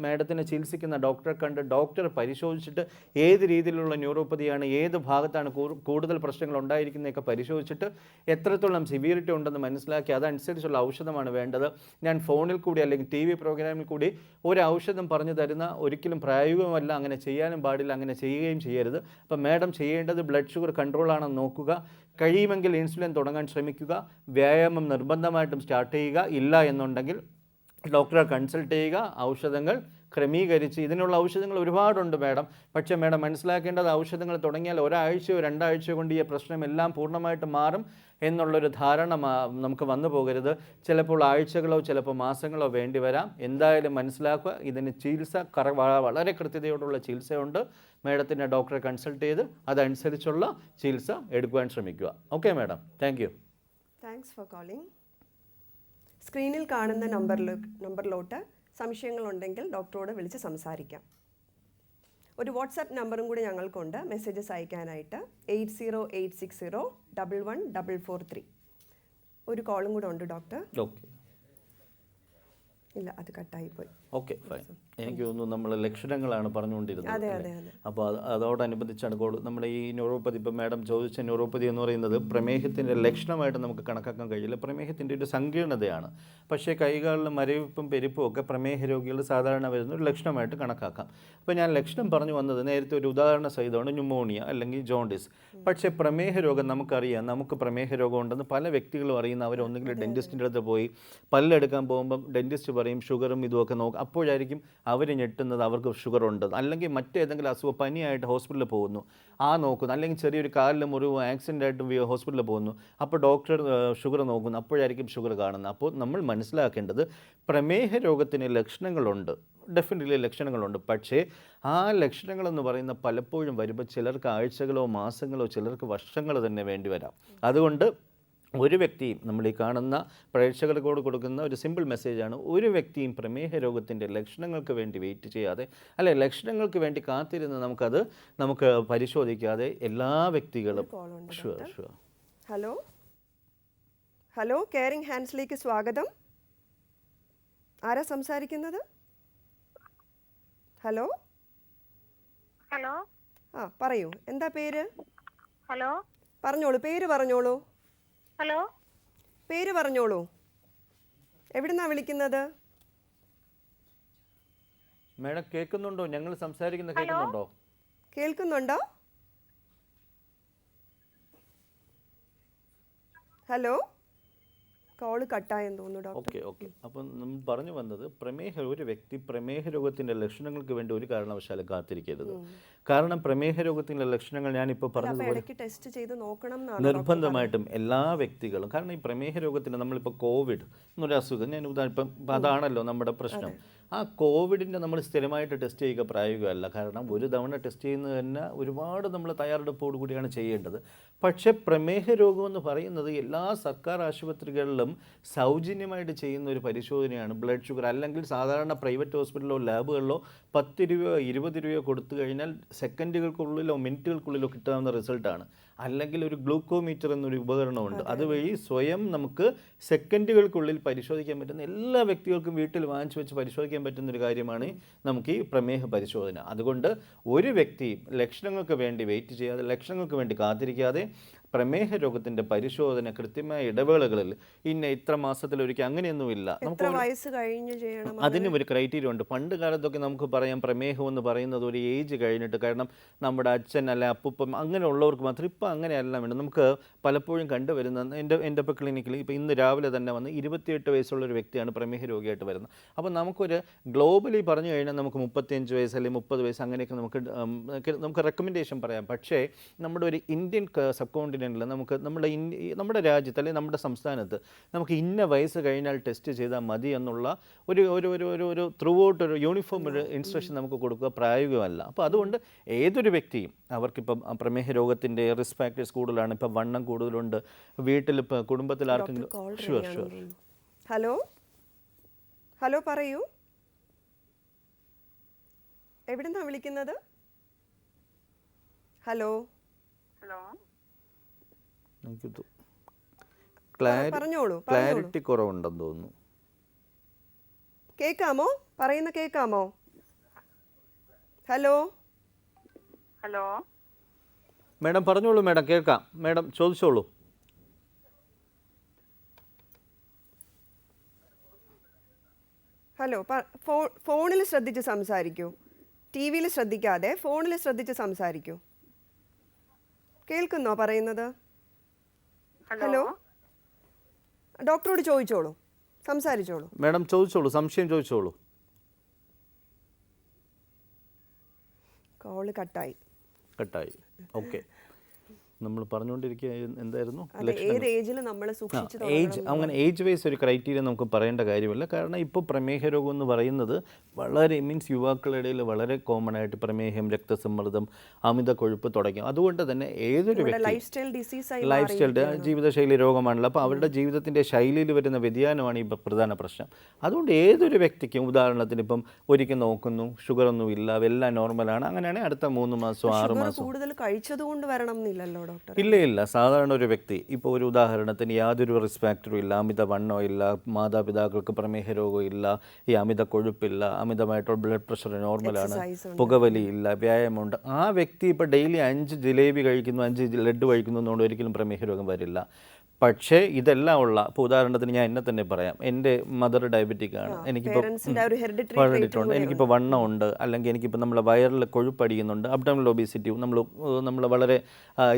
മാഡത്തിനെ ചികിത്സിക്കുന്ന ഡോക്ടറെ കണ്ട് ഡോക്ടർ പരിശോധിച്ചിട്ട് ഏത് രീതിയിലുള്ള ന്യൂറോപ്പതിയാണ്, ഏത് ഭാഗത്താണ് കൂടുതൽ പ്രശ്നങ്ങൾ ഉണ്ടായിരിക്കുന്നതൊക്കെ പരിശോധിച്ചിട്ട് എത്രത്തോളം സിവിയറിറ്റി ഉണ്ടെന്ന് മനസ്സിലാക്കി അതനുസരിച്ചുള്ള ഔഷധമാണ് വേണ്ടത്. ഞാൻ ഫോണിൽ കൂടി അല്ലെങ്കിൽ TV പ്രോഗ്രാമിൽ കൂടി ഒരു ഔഷധം പറഞ്ഞു തരുന്ന ഒരിക്കലും പ്രായോഗികമല്ല. അങ്ങനെ ചെയ്യാനും പാടില്ല, അങ്ങനെ ചെയ്യുകയും ചെയ്യരുത്. അപ്പം മാഡം ചെയ്യേണ്ടത് ബ്ലഡ് ഷുഗർ കൺട്രോളാണെന്ന് നോക്കുക. കഴിയുമെങ്കിൽ ഇൻസുലിൻ തുടങ്ങാൻ ശ്രമിക്കുക. വ്യായാമം നിർബന്ധമായിട്ടും സ്റ്റാർട്ട് ചെയ്യുക. ഇല്ല എന്നുണ്ടെങ്കിൽ ഡോക്ടറെ കൺസൾട്ട് ചെയ്യുക. ഔഷധങ്ങൾ ക്രമീകരിച്ച്, ഇതിനുള്ള ഔഷധങ്ങൾ ഒരുപാടുണ്ട് മാഡം. പക്ഷേ മാഡം മനസ്സിലാക്കേണ്ടത് ഔഷധങ്ങൾ തുടങ്ങിയാൽ ഒരാഴ്ചയോ 2 ആഴ്ചയോ കൊണ്ട് ഈ പ്രശ്നമെല്ലാം പൂർണ്ണമായിട്ട് മാറും എന്നുള്ളൊരു ധാരണ നമുക്ക് വന്നു പോകരുത്. ചിലപ്പോൾ ആഴ്ചകളോ ചിലപ്പോൾ മാസങ്ങളോ വേണ്ടി വരാം. എന്തായാലും മനസ്സിലാക്കുക, ഇതിന് ചികിത്സ വളരെ കൃത്യതയോടുള്ള ചികിത്സയുണ്ട്. മാഡത്തിൻ്റെ ഡോക്ടറെ കൺസൾട്ട് ചെയ്ത് അതനുസരിച്ചുള്ള ചികിത്സ എടുക്കുവാൻ ശ്രമിക്കുക. Okay madam, thank you. Thanks for calling. സ്ക്രീനിൽ കാണുന്ന നമ്പറിലോട്ട് സംശയങ്ങളുണ്ടെങ്കിൽ ഡോക്ടറോട് വിളിച്ച് സംസാരിക്കാം. ഒരു വാട്സാപ്പ് നമ്പറും കൂടി ഞങ്ങൾക്കുണ്ട് മെസ്സേജസ് അയക്കാനായിട്ട്, 8086011443. ഒരു കോളും കൂടെ ഉണ്ട് ഡോക്ടർ. ഓക്കെ, ഇല്ല, അത് കട്ടായിപ്പോയി. Okay, fine. എനിക്ക് തോന്നുന്നു നമ്മൾ ലക്ഷണങ്ങളാണ് പറഞ്ഞുകൊണ്ടിരുന്നത്. അപ്പോൾ അതോടനുബന്ധിച്ചാണ് നമ്മുടെ ഈ ന്യൂറോപ്പതി, ഇപ്പോൾ മാഡം ചോദിച്ച ന്യൂറോപ്പതി എന്ന് പറയുന്നത് പ്രമേഹത്തിൻ്റെ ലക്ഷണമായിട്ട് നമുക്ക് കണക്കാക്കാൻ കഴിയില്ല. പ്രമേഹത്തിൻ്റെ ഒരു സങ്കീർണതയാണ്. പക്ഷേ കൈകാലിലും മരവിപ്പും പെരുപ്പും ഒക്കെ പ്രമേഹ രോഗികൾ സാധാരണ വരുന്ന ഒരു ലക്ഷണമായിട്ട് കണക്കാക്കാം. അപ്പോൾ ഞാൻ ലക്ഷണം പറഞ്ഞു വന്നത് നേരത്തെ ഒരു ഉദാഹരണ സഹിതമാണ് ന്യൂമോണിയ അല്ലെങ്കിൽ ജോണ്ടിസ്. പക്ഷേ പ്രമേഹ രോഗം നമുക്കറിയാം, നമുക്ക് പ്രമേഹ രോഗം ഉണ്ടെന്ന് പല വ്യക്തികളും അറിയുന്ന. അവരൊന്നുകിൽ ഡെൻറ്റിസ്റ്റിൻ്റെ അടുത്ത് പോയി പല്ലെടുക്കാൻ പോകുമ്പം ഡെൻറ്റിസ്റ്റ് പറയും ഷുഗറും ഇതുമൊക്കെ നോക്കും. അപ്പോഴായിരിക്കും അവർ ഞെട്ടുന്നത് അവർക്ക് ഷുഗർ ഉണ്ട്. അല്ലെങ്കിൽ മറ്റേതെങ്കിലും അസുഖം, പനിയായിട്ട് ഹോസ്പിറ്റലിൽ പോകുന്നു, നോക്കുന്നു. അല്ലെങ്കിൽ ചെറിയൊരു കാലിൽ മുറിവ് ആക്സിഡൻ്റ് ആയിട്ട് ഹോസ്പിറ്റലിൽ പോകുന്നു, അപ്പോൾ ഡോക്ടർ ഷുഗർ നോക്കുന്നു, അപ്പോഴായിരിക്കും ഷുഗർ കാണുന്നത്. അപ്പോൾ നമ്മൾ മനസ്സിലാക്കേണ്ടത് പ്രമേഹ രോഗത്തിന് ലക്ഷണങ്ങളുണ്ട്, ഡെഫിനറ്റ്ലി ലക്ഷണങ്ങളുണ്ട്. പക്ഷേ ആ ലക്ഷണങ്ങളെന്ന് പറയുന്ന പലപ്പോഴും വരുമ്പോൾ ചിലർക്ക് ആഴ്ചകളോ മാസങ്ങളോ ചിലർക്ക് വർഷങ്ങൾ തന്നെ വേണ്ടി വരാം. അതുകൊണ്ട് ഒരു വ്യക്തിയും, നമ്മൾ ഈ കാണുന്ന പ്രേക്ഷകർക്കോട് കൊടുക്കുന്ന ഒരു സിമ്പിൾ മെസ്സേജാണ്, ഒരു വ്യക്തിയും പ്രമേഹ രോഗത്തിൻ്റെ ലക്ഷണങ്ങൾക്ക് വേണ്ടി വെയിറ്റ് ചെയ്യാതെ, അല്ലെ ലക്ഷണങ്ങൾക്ക് വേണ്ടി കാത്തിരുന്ന് നമുക്ക് പരിശോധിക്കാതെ എല്ലാ വ്യക്തികളും. ഹലോ, കെയറിംഗ് ഹാൻഡ്സിലേക്ക് സ്വാഗതം. ആരാ സംസാരിക്കുന്നത്? ഹലോ, പറയൂ, എന്താ പേര്? പറഞ്ഞോളൂ, പേര് പറഞ്ഞോളൂ. പേര് പറഞ്ഞോളൂ. എവിടുന്നാ വിളിക്കുന്നത്? മാഡം കേൾക്കുന്നുണ്ടോ? ഞങ്ങൾ സംസാരിക്കുന്നത് കേൾക്കുന്നുണ്ടോ? കേൾക്കുന്നുണ്ടോ? ഹലോ, കോള് കട്ടായെന്ന് തോന്നുന്നു ഡോക്ടർ. ഓക്കെ അപ്പം നമ്മൾ പറഞ്ഞു വന്നത് ഒരു വ്യക്തി പ്രമേഹ രോഗത്തിൻ്റെ ലക്ഷണങ്ങൾക്ക് വേണ്ടി ഒരു കാരണവശാലും കാത്തിരിക്കരുത്. കാരണം പ്രമേഹ രോഗത്തിൻ്റെ ലക്ഷണങ്ങൾ ഞാനിപ്പോൾ പറഞ്ഞതുപോലെ ഇടയ്ക്ക് ടെസ്റ്റ് ചെയ്ത് നോക്കണം എന്നാണ് നിർബന്ധമായിട്ടും എല്ലാ വ്യക്തികളും. കാരണം ഈ പ്രമേഹ രോഗത്തിന് നമ്മളിപ്പോൾ കോവിഡ് എന്നൊരു അസുഖം ഞാൻ ഇപ്പം അതാണല്ലോ നമ്മുടെ പ്രശ്നം. ആ കോവിഡിൻ്റെ നമ്മൾ സ്ഥിരമായിട്ട് ടെസ്റ്റ് ചെയ്യുക പ്രായോഗികമല്ല. കാരണം ഒരു തവണ ടെസ്റ്റ് ചെയ്യുന്നത് തന്നെ ഒരുപാട് നമ്മൾ തയ്യാറെടുപ്പോടു കൂടിയാണ് ചെയ്യേണ്ടത്. പക്ഷേ പ്രമേഹ രോഗമെന്ന് പറയുന്നത് എല്ലാ സർക്കാർ ആശുപത്രികളിലും സൗജന്യമായിട്ട് ചെയ്യുന്ന ഒരു പരിശോധനയാണ് ബ്ലഡ് ഷുഗർ. അല്ലെങ്കിൽ സാധാരണ പ്രൈവറ്റ് ഹോസ്പിറ്റലിലോ ലാബുകളിലോ 10 രൂപയോ 20 രൂപയോ കൊടുത്തു കഴിഞ്ഞാൽ സെക്കൻഡുകൾക്കുള്ളിലോ മിനിറ്റുകൾക്കുള്ളിലോ കിട്ടാവുന്ന റിസൾട്ടാണ്. അല്ലെങ്കിൽ ഒരു ഗ്ലൂക്കോമീറ്റർ എന്നൊരു ഉപകരണമുണ്ട്. അതുവഴി സ്വയം നമുക്ക് സെക്കൻഡുകൾക്കുള്ളിൽ പരിശോധിക്കാൻ പറ്റുന്ന, എല്ലാ വ്യക്തികൾക്കും വീട്ടിൽ വാങ്ങിച്ചു വെച്ച് പരിശോധിക്കാൻ പറ്റുന്നൊരു കാര്യമാണ് നമുക്ക് ഈ പ്രമേഹ പരിശോധന. അതുകൊണ്ട് ഒരു വ്യക്തി ലക്ഷണങ്ങൾക്ക് വേണ്ടി വെയിറ്റ് ചെയ്യാതെ, ലക്ഷണങ്ങൾക്ക് വേണ്ടി കാത്തിരിക്കാതെ പ്രമേഹ രോഗത്തിൻ്റെ പരിശോധന കൃത്യമായ ഇടവേളകളിൽ ഇത്ര മാസത്തിലൊരിക്കൽ അങ്ങനെയൊന്നുമില്ല. എത്ര വയസ്സ് കഴിഞ്ഞ് ചെയ്യണം? അതിനും ഒരു ക്രൈറ്റീരിയ ഉണ്ട്. പണ്ട് കാലത്തൊക്കെ നമുക്ക് പറയാം പ്രമേഹം എന്ന് പറയുന്നത് ഒരു ഏജ് കഴിഞ്ഞിട്ട്, കാരണം നമ്മുടെ അച്ഛൻ അല്ല അപ്പൂപ്പം അങ്ങനെയുള്ളവർക്ക് മാത്രം. ഇപ്പം അങ്ങനെയല്ല വേണം. നമുക്ക് പലപ്പോഴും കണ്ടുവരുന്ന എൻ്റെ ഇപ്പോൾ ക്ലിനിക്കിൽ ഇപ്പോൾ ഇന്ന് രാവിലെ തന്നെ വന്ന് 28 വയസ്സുള്ള ഒരു വ്യക്തിയാണ് പ്രമേഹ രോഗിയായിട്ട് വരുന്നത്. അപ്പോൾ നമുക്കൊരു ഗ്ലോബലി പറഞ്ഞു കഴിഞ്ഞാൽ നമുക്ക് 35 വയസ്സ് അല്ലെങ്കിൽ 30 വയസ്സ് അങ്ങനെയൊക്കെ നമുക്ക് റെക്കമെൻഡേഷൻ പറയാം. പക്ഷേ നമ്മുടെ ഒരു ഇന്ത്യൻ സബ് കോണ്ടിനെൻ്റിൽ നമ്മുടെ രാജ്യത്ത് അല്ലെങ്കിൽ നമ്മുടെ സംസ്ഥാനത്ത് നമുക്ക് ഇന്ന വയസ്സ് കഴിഞ്ഞാൽ ടെസ്റ്റ് ചെയ്താൽ മതി എന്നുള്ള ഒരു ത്രൂ ഔട്ട് ഒരു യൂണിഫോം ഒരു ഇൻസ്ട്രക്ഷൻ നമുക്ക് കൊടുക്കുക പ്രായോഗികമല്ല. അപ്പോൾ അതുകൊണ്ട് ഏതൊരു വ്യക്തിയും അവർക്കിപ്പം പ്രമേഹ രോഗത്തിൻ്റെ റിസ്ക് ഫാക്ടേഴ്സ് കൂടുതലാണ്. ഇപ്പം വണ്ണം കൂടുതലുണ്ട്, വീട്ടിൽ ഇപ്പോൾ കുടുംബത്തിൽ ആർക്കെങ്കിലും. ഷുവർ. ഹലോ പറയൂ, എവിടുന്നാണ് വിളിക്കുന്നത്? ഹലോ ക്ലാരിറ്റി കുറവുണ്ടെന്ന് തോന്നുന്നു. കേൾക്കാമോ? പറയുന്ന കേൾക്കാമോ? ഹലോ മേഡം പറഞ്ഞോളൂ. മേഡം കേൾക്കാം. മേഡം ചോദിച്ചോളൂ. ഹലോ, ഫോണിൽ ശ്രദ്ധിച്ച് സംസാരിക്കൂ. ടി വിയിൽ ശ്രദ്ധിക്കാതെ ഫോണിൽ ശ്രദ്ധിച്ച് സംസാരിക്കൂ. കേൾക്കുന്നോ പറയുന്നത്? ഹലോ, ഡോക്ടറോട് ചോദിച്ചോളൂ, സംസാരിച്ചോളൂ. മേഡം ചോദിച്ചോളൂ, സംശയം ചോദിച്ചോളൂ. കോള് കട്ടായി. ഓക്കെ. നമ്മൾ പറഞ്ഞുകൊണ്ടിരിക്കുക എന്തായിരുന്നു? ഏത് ഏജിൽ നമ്മൾ സൂക്ഷിച്ചു അങ്ങനെ ഏജ് വൈസ് ഒരു ക്രൈറ്റീരിയ നമുക്ക് പറയേണ്ട കാര്യമില്ല. കാരണം ഇപ്പോൾ പ്രമേഹ രോഗം എന്ന് പറയുന്നത് വളരെ യുവാക്കളുടെ ഇടയിൽ വളരെ കോമൺ ആയിട്ട് പ്രമേഹം, രക്തസമ്മർദ്ദം, അമിത കൊഴുപ്പ് തുടങ്ങിയ. അതുകൊണ്ട് തന്നെ ഏതൊരു വ്യക്തി ലൈഫ് സ്റ്റൈൽ ജീവിതശൈലി രോഗമാണല്ലോ. അപ്പോൾ അവരുടെ ജീവിതത്തിൻ്റെ ശൈലിയിൽ വരുന്ന വ്യതിയാനമാണ് ഈ പ്രധാന പ്രശ്നം. അതുകൊണ്ട് ഏതൊരു വ്യക്തിക്കും, ഉദാഹരണത്തിന് ഇപ്പം ഒരിക്കൽ നോക്കുന്നു, ഷുഗർ ഒന്നും ഇല്ല, എല്ലാം നോർമലാണ്, അങ്ങനെയാണെങ്കിൽ അടുത്ത 3 മാസം 6 മാസം കൂടുതൽ കഴിച്ചതുകൊണ്ട് വരണം എന്നില്ലല്ലോ? ഇല്ല. സാധാരണ ഒരു വ്യക്തി ഇപ്പോൾ ഒരു ഉദാഹരണത്തിന് യാതൊരു റിസ്ക് ഫാക്ടറും ഇല്ല, അമിത വണ്ണോ ഇല്ല, മാതാപിതാക്കൾക്ക് പ്രമേഹ രോഗം ഇല്ല, ഈ അമിത കൊഴുപ്പില്ല, അമിതമായിട്ടുള്ള ബ്ലഡ് പ്രഷർ നോർമലാണ്, പുകവലി ഇല്ല, വ്യായാമമുണ്ട്. ആ വ്യക്തി ഇപ്പോൾ ഡെയിലി 5 ജിലേബി കഴിക്കുന്നു, 5 ലഡ്ഡു കഴിക്കുന്നു എന്നുകൊണ്ട് ഒരിക്കലും പ്രമേഹ രോഗം വരില്ല. പക്ഷേ ഇതെല്ലാം ഉള്ള, ഇപ്പോൾ ഉദാഹരണത്തിന് ഞാൻ എന്നെ തന്നെ പറയാം. എൻ്റെ മദർ ഡയബറ്റിക് ആണ്, എനിക്കിപ്പോൾ എനിക്കിപ്പോൾ വണ്ണം ഉണ്ട്, അല്ലെങ്കിൽ എനിക്കിപ്പോൾ നമ്മളെ വയറിൽ കൊഴുപ്പടിയുന്നുണ്ട്, അബ്ഡോമിനൽ ഒബീസിറ്റി, നമ്മൾ വളരെ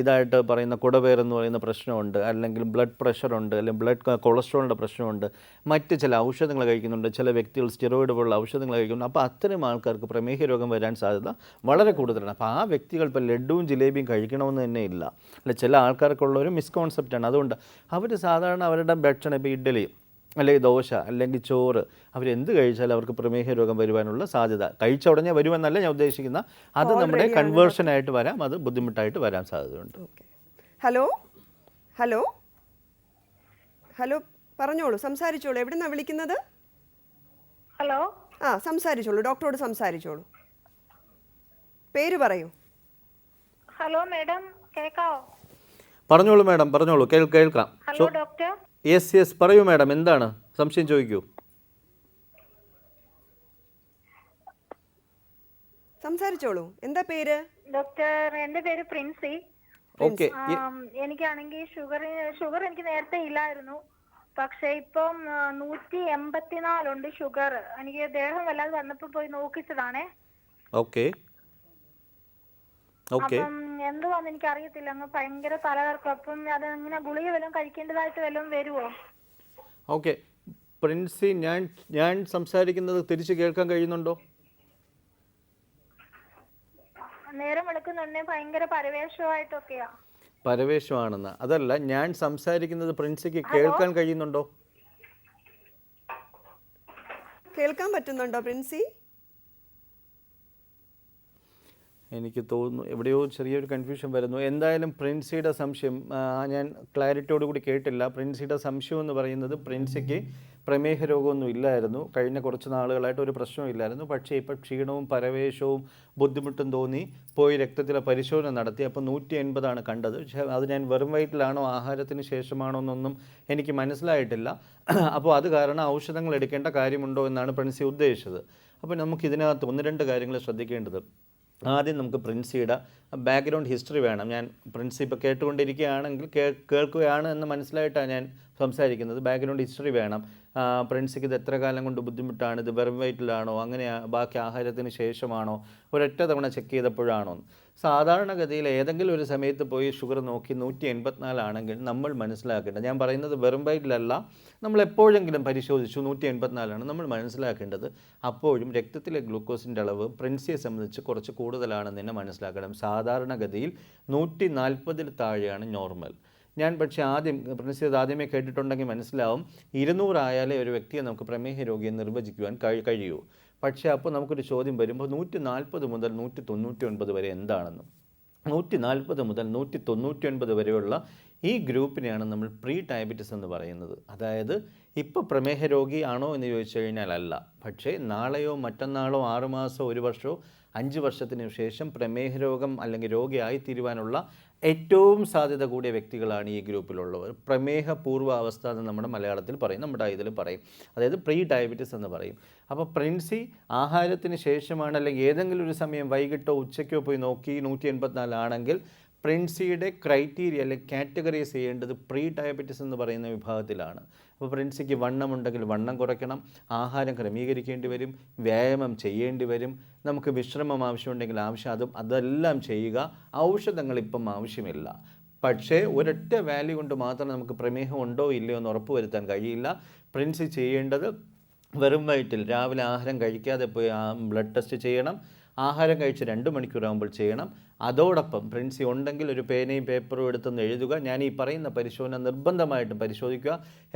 ഇതായിട്ട് പറയുന്ന കുടവേർ എന്ന് പറയുന്ന പ്രശ്നമുണ്ട്, അല്ലെങ്കിൽ ബ്ലഡ് പ്രഷറുണ്ട്, അല്ലെങ്കിൽ ബ്ലഡ് കൊളസ്ട്രോളിൻ്റെ പ്രശ്നമുണ്ട്, മറ്റ് ചില ഔഷധങ്ങൾ കഴിക്കുന്നുണ്ട്, ചില വ്യക്തികൾ സ്റ്റിറോയിഡ് പോലുള്ള ഔഷധങ്ങൾ കഴിക്കുന്നുണ്ട്. അപ്പോൾ അത്തരം ആൾക്കാർക്ക് പ്രമേഹ രോഗം വരാൻ സാധ്യത വളരെ കൂടുതലാണ്. അപ്പോൾ ആ വ്യക്തികൾ ഇപ്പോൾ ലഡ്ഡുവും ജിലേബിയും കഴിക്കണമെന്ന് തന്നെ ഇല്ല. അല്ല, ചില ആൾക്കാർക്കുള്ള ഒരു മിസ്കോൺസെപ്റ്റാണ്. അതുകൊണ്ട് അവർ സാധാരണ അവരുടെ ഭക്ഷണം ഇപ്പോൾ ഇഡ്ഡലി അല്ലെങ്കിൽ ദോശ അല്ലെങ്കിൽ ചോറ് അവരെന്ത് കഴിച്ചാലും അവർക്ക് പ്രമേഹ രോഗം വരുവാനുള്ള സാധ്യത, കഴിച്ച ഉടനെ വരുമെന്നല്ല ഞാൻ ഉദ്ദേശിക്കുന്ന, അത് നമ്മുടെ കൺവേർഷനായിട്ട് വരാം, അത് ബുദ്ധിമുട്ടായിട്ട് വരാൻ സാധ്യതയുണ്ട്. ഹലോ പറഞ്ഞോളൂ, സംസാരിച്ചോളൂ. എവിടുന്നാണ് വിളിക്കുന്നത്? ഹലോ. സംസാരിച്ചോളൂ, ഡോക്ടറോട് സംസാരിച്ചോളൂ. പേര് പറയൂ. ഹലോ മേഡം, കേൾക്കാവോ? പറഞ്ഞോളൂ മേഡം, പറഞ്ഞോളൂ, കേൾക്കാം. Hello doctor. യെസ് പറയൂ മേഡം, എന്താണ് സംശയം? ചോദിക്കൂ. സംസാരിച്ചോളൂ. എന്താ പേര്? ഡോക്ടർ, എന്റെ പേര് പ്രിൻസി. ഓക്കെ. എനിക്കാണെങ്കിൽ ഷുഗർ എനിക്ക് നേരത്തെ ഇല്ലായിരുന്നു. പക്ഷെ ഇപ്പം 184 ഉണ്ട് ഷുഗർ. എനിക്ക് ദേഹം വല്ലാതെ വന്നപ്പോ പോയി നോക്കിച്ചതാണേ. ഓക്കെ. അപ്പം എന്തുവാന്ന് എനിക്ക് അറിയത്തില്ല, അങ്ങ് ഭയങ്കര തലകറക്കം. അപ്പം അത് ഇങ്ങനെ ഗുളിക വല്ലതും കഴിക്കേണ്ടതായിട്ട് വല്ലതും വരുമോ? ഓക്കെ പ്രിൻസി, ഞാൻ സംസാരിക്കുന്നത് തിരിച്ച് കേൾക്കാൻ കഴിയുന്നുണ്ടോ? നേരം വെളുക്കുന്നുണ്ടെ ഭയങ്കര പരവേഷമായിട്ടൊക്കെയാ. പരവേശമാണെന്ന് അതല്ല, ഞാൻ സംസാരിക്കുന്നത് പ്രിൻസിക്ക് കേൾക്കാൻ കഴിയുന്നുണ്ടോ? കേൾക്കാൻ പറ്റുന്നുണ്ടോ പ്രിൻസി? എനിക്ക് തോന്നുന്നു എവിടെയോ ചെറിയൊരു കൺഫ്യൂഷൻ വരുന്നു. എന്തായാലും പ്രിൻസിയുടെ സംശയം ഞാൻ ക്ലാരിറ്റിയോടുകൂടി കേട്ടില്ല. പ്രിൻസിയുടെ സംശയം എന്ന് പറയുന്നത് പ്രിൻസിക്ക് പ്രമേഹ രോഗമൊന്നും ഇല്ലായിരുന്നു, കഴിഞ്ഞ കുറച്ച് നാളുകളായിട്ട് ഒരു പ്രശ്നവും ഇല്ലായിരുന്നു. പക്ഷേ ഇപ്പോൾ ക്ഷീണവും പരവേശവും ബുദ്ധിമുട്ടും തോന്നി പോയി രക്തത്തിലെ പരിശോധന നടത്തി. അപ്പോൾ 180 കണ്ടത്. പക്ഷേ അത് ഞാൻ വെറും വയറ്റിലാണോ ആഹാരത്തിന് ശേഷമാണോ എന്നൊന്നും എനിക്ക് മനസ്സിലായിട്ടില്ല. അപ്പോൾ അത് കാരണം ഔഷധങ്ങൾ എടുക്കേണ്ട കാര്യമുണ്ടോ എന്നാണ് പ്രിൻസി ഉദ്ദേശിച്ചത്. അപ്പോൾ നമുക്ക് ഇതിനകത്ത് 1-2 കാര്യങ്ങൾ ശ്രദ്ധിക്കേണ്ടത്. ആദ്യം നമുക്ക് പ്രിൻസിയുടെ ബാക്ക്ഗ്രൗണ്ട് ഹിസ്റ്ററി വേണം. ഞാൻ പ്രിൻസി ഇപ്പോൾ കേട്ടുകൊണ്ടിരിക്കുകയാണെങ്കിൽ കേൾക്കുകയാണ് എന്ന് മനസ്സിലായിട്ടാണ് ഞാൻ സംസാരിക്കുന്നത്. ബാക്ക്ഗ്രൗണ്ട് ഹിസ്റ്ററി വേണം. പ്രിൻസിക്ക് ഇത് എത്ര കാലം കൊണ്ട് ബുദ്ധിമുട്ടാണ്, ഇത് വെറും വയറ്റിലാണോ, അങ്ങനെ ബാക്കി ആഹാരത്തിന് ശേഷമാണോ, ഒരൊറ്റ തവണ ചെക്ക് ചെയ്തപ്പോഴാണോ? സാധാരണഗതിയിൽ ഏതെങ്കിലും ഒരു സമയത്ത് പോയി ഷുഗർ നോക്കി 184 ആണെങ്കിൽ നമ്മൾ മനസ്സിലാക്കേണ്ടത്, ഞാൻ പറയുന്നത് വെറും വയറ്റിലല്ല, നമ്മൾ എപ്പോഴെങ്കിലും പരിശോധിച്ചു 184 നമ്മൾ മനസ്സിലാക്കേണ്ടത് അപ്പോഴും രക്തത്തിലെ ഗ്ലൂക്കോസിൻ്റെ അളവ് പ്രിൻസിയെ സംബന്ധിച്ച് കുറച്ച് കൂടുതലാണെന്ന് തന്നെ മനസ്സിലാക്കണം. സാധാരണഗതിയിൽ 140 താഴെയാണ് നോർമൽ. ഞാൻ പക്ഷേ പ്രിൻസി ആദ്യമേ കേട്ടിട്ടുണ്ടെങ്കിൽ മനസ്സിലാവും 200 ആയാലേ ഒരു വ്യക്തിയെ നമുക്ക് പ്രമേഹ രോഗിയെ നിർവചിക്കുവാൻ കഴിയൂ. പക്ഷേ അപ്പോൾ നമുക്കൊരു ചോദ്യം വരുമ്പോൾ 140 മുതൽ 199 വരെ എന്താണെന്ന്. 140 മുതൽ 199 വരെയുള്ള ഈ ഗ്രൂപ്പിനെയാണ് നമ്മൾ പ്രീ ഡയബറ്റിസ് എന്ന് പറയുന്നത്. അതായത് ഇപ്പോൾ പ്രമേഹ രോഗി ആണോ എന്ന് ചോദിച്ചു കഴിഞ്ഞാൽ അല്ല, പക്ഷേ നാളെയോ മറ്റന്നാളോ 6 മാസമോ 1 വർഷമോ 5 വർഷത്തിന് ശേഷം പ്രമേഹ രോഗം അല്ലെങ്കിൽ രോഗിയായി തീരുവാനുള്ള ഏറ്റവും സാധ്യത കൂടിയ വ്യക്തികളാണ് ഈ ഗ്രൂപ്പിലുള്ളവർ. പ്രമേഹ പൂർവാവസ്ഥ എന്ന് നമ്മുടെ മലയാളത്തിൽ പറയും, നമ്മുടെ ഇതിൽ പറയും, അതായത് പ്രീ ഡയബറ്റിസ് എന്ന് പറയും. അപ്പോൾ പ്രിൻസി ആഹാരത്തിന് ശേഷമാണ് അല്ലെങ്കിൽ ഏതെങ്കിലും ഒരു സമയം വൈകിട്ടോ ഉച്ചയ്ക്കോ പോയി നോക്കി 184 ആണെങ്കിൽ പ്രിൻസിയുടെ ക്രൈറ്റീരിയ അല്ലെങ്കിൽ കാറ്റഗറൈസ് ചെയ്യേണ്ടത് പ്രീ ഡയബറ്റിസ് എന്ന് പറയുന്ന വിഭാഗത്തിലാണ്. അപ്പോൾ പ്രിൻസിക്ക് വണ്ണമുണ്ടെങ്കിൽ വണ്ണം കുറയ്ക്കണം, ആഹാരം ക്രമീകരിക്കേണ്ടി വരും, വ്യായാമം ചെയ്യേണ്ടി വരും, നമുക്ക് വിശ്രമം ആവശ്യമുണ്ടെങ്കിൽ അതെല്ലാം ചെയ്യുക. ഔഷധങ്ങൾ ഇപ്പം ആവശ്യമില്ല. പക്ഷേ ഒരൊറ്റ വാല്യൂ കൊണ്ട് മാത്രം നമുക്ക് പ്രമേഹം ഉണ്ടോ ഇല്ലയോ എന്ന് ഉറപ്പുവരുത്താൻ കഴിയില്ല. പ്രിൻസി ചെയ്യേണ്ടത് വെറും വയറ്റിൽ രാവിലെ ആഹാരം കഴിക്കാതെ പോയി ബ്ലഡ് ടെസ്റ്റ് ചെയ്യണം. ആഹാരം കഴിച്ച് 2 മണിക്കൂറാകുമ്പോൾ ചെയ്യണം. അതോടൊപ്പം പ്രിൻസി ഉണ്ടെങ്കിൽ ഒരു പേനയും പേപ്പറും എടുത്തൊന്ന് എഴുതുക. ഞാൻ ഈ പറയുന്ന പരിശോധന നിർബന്ധമായിട്ടും പരിശോധിക്കുക.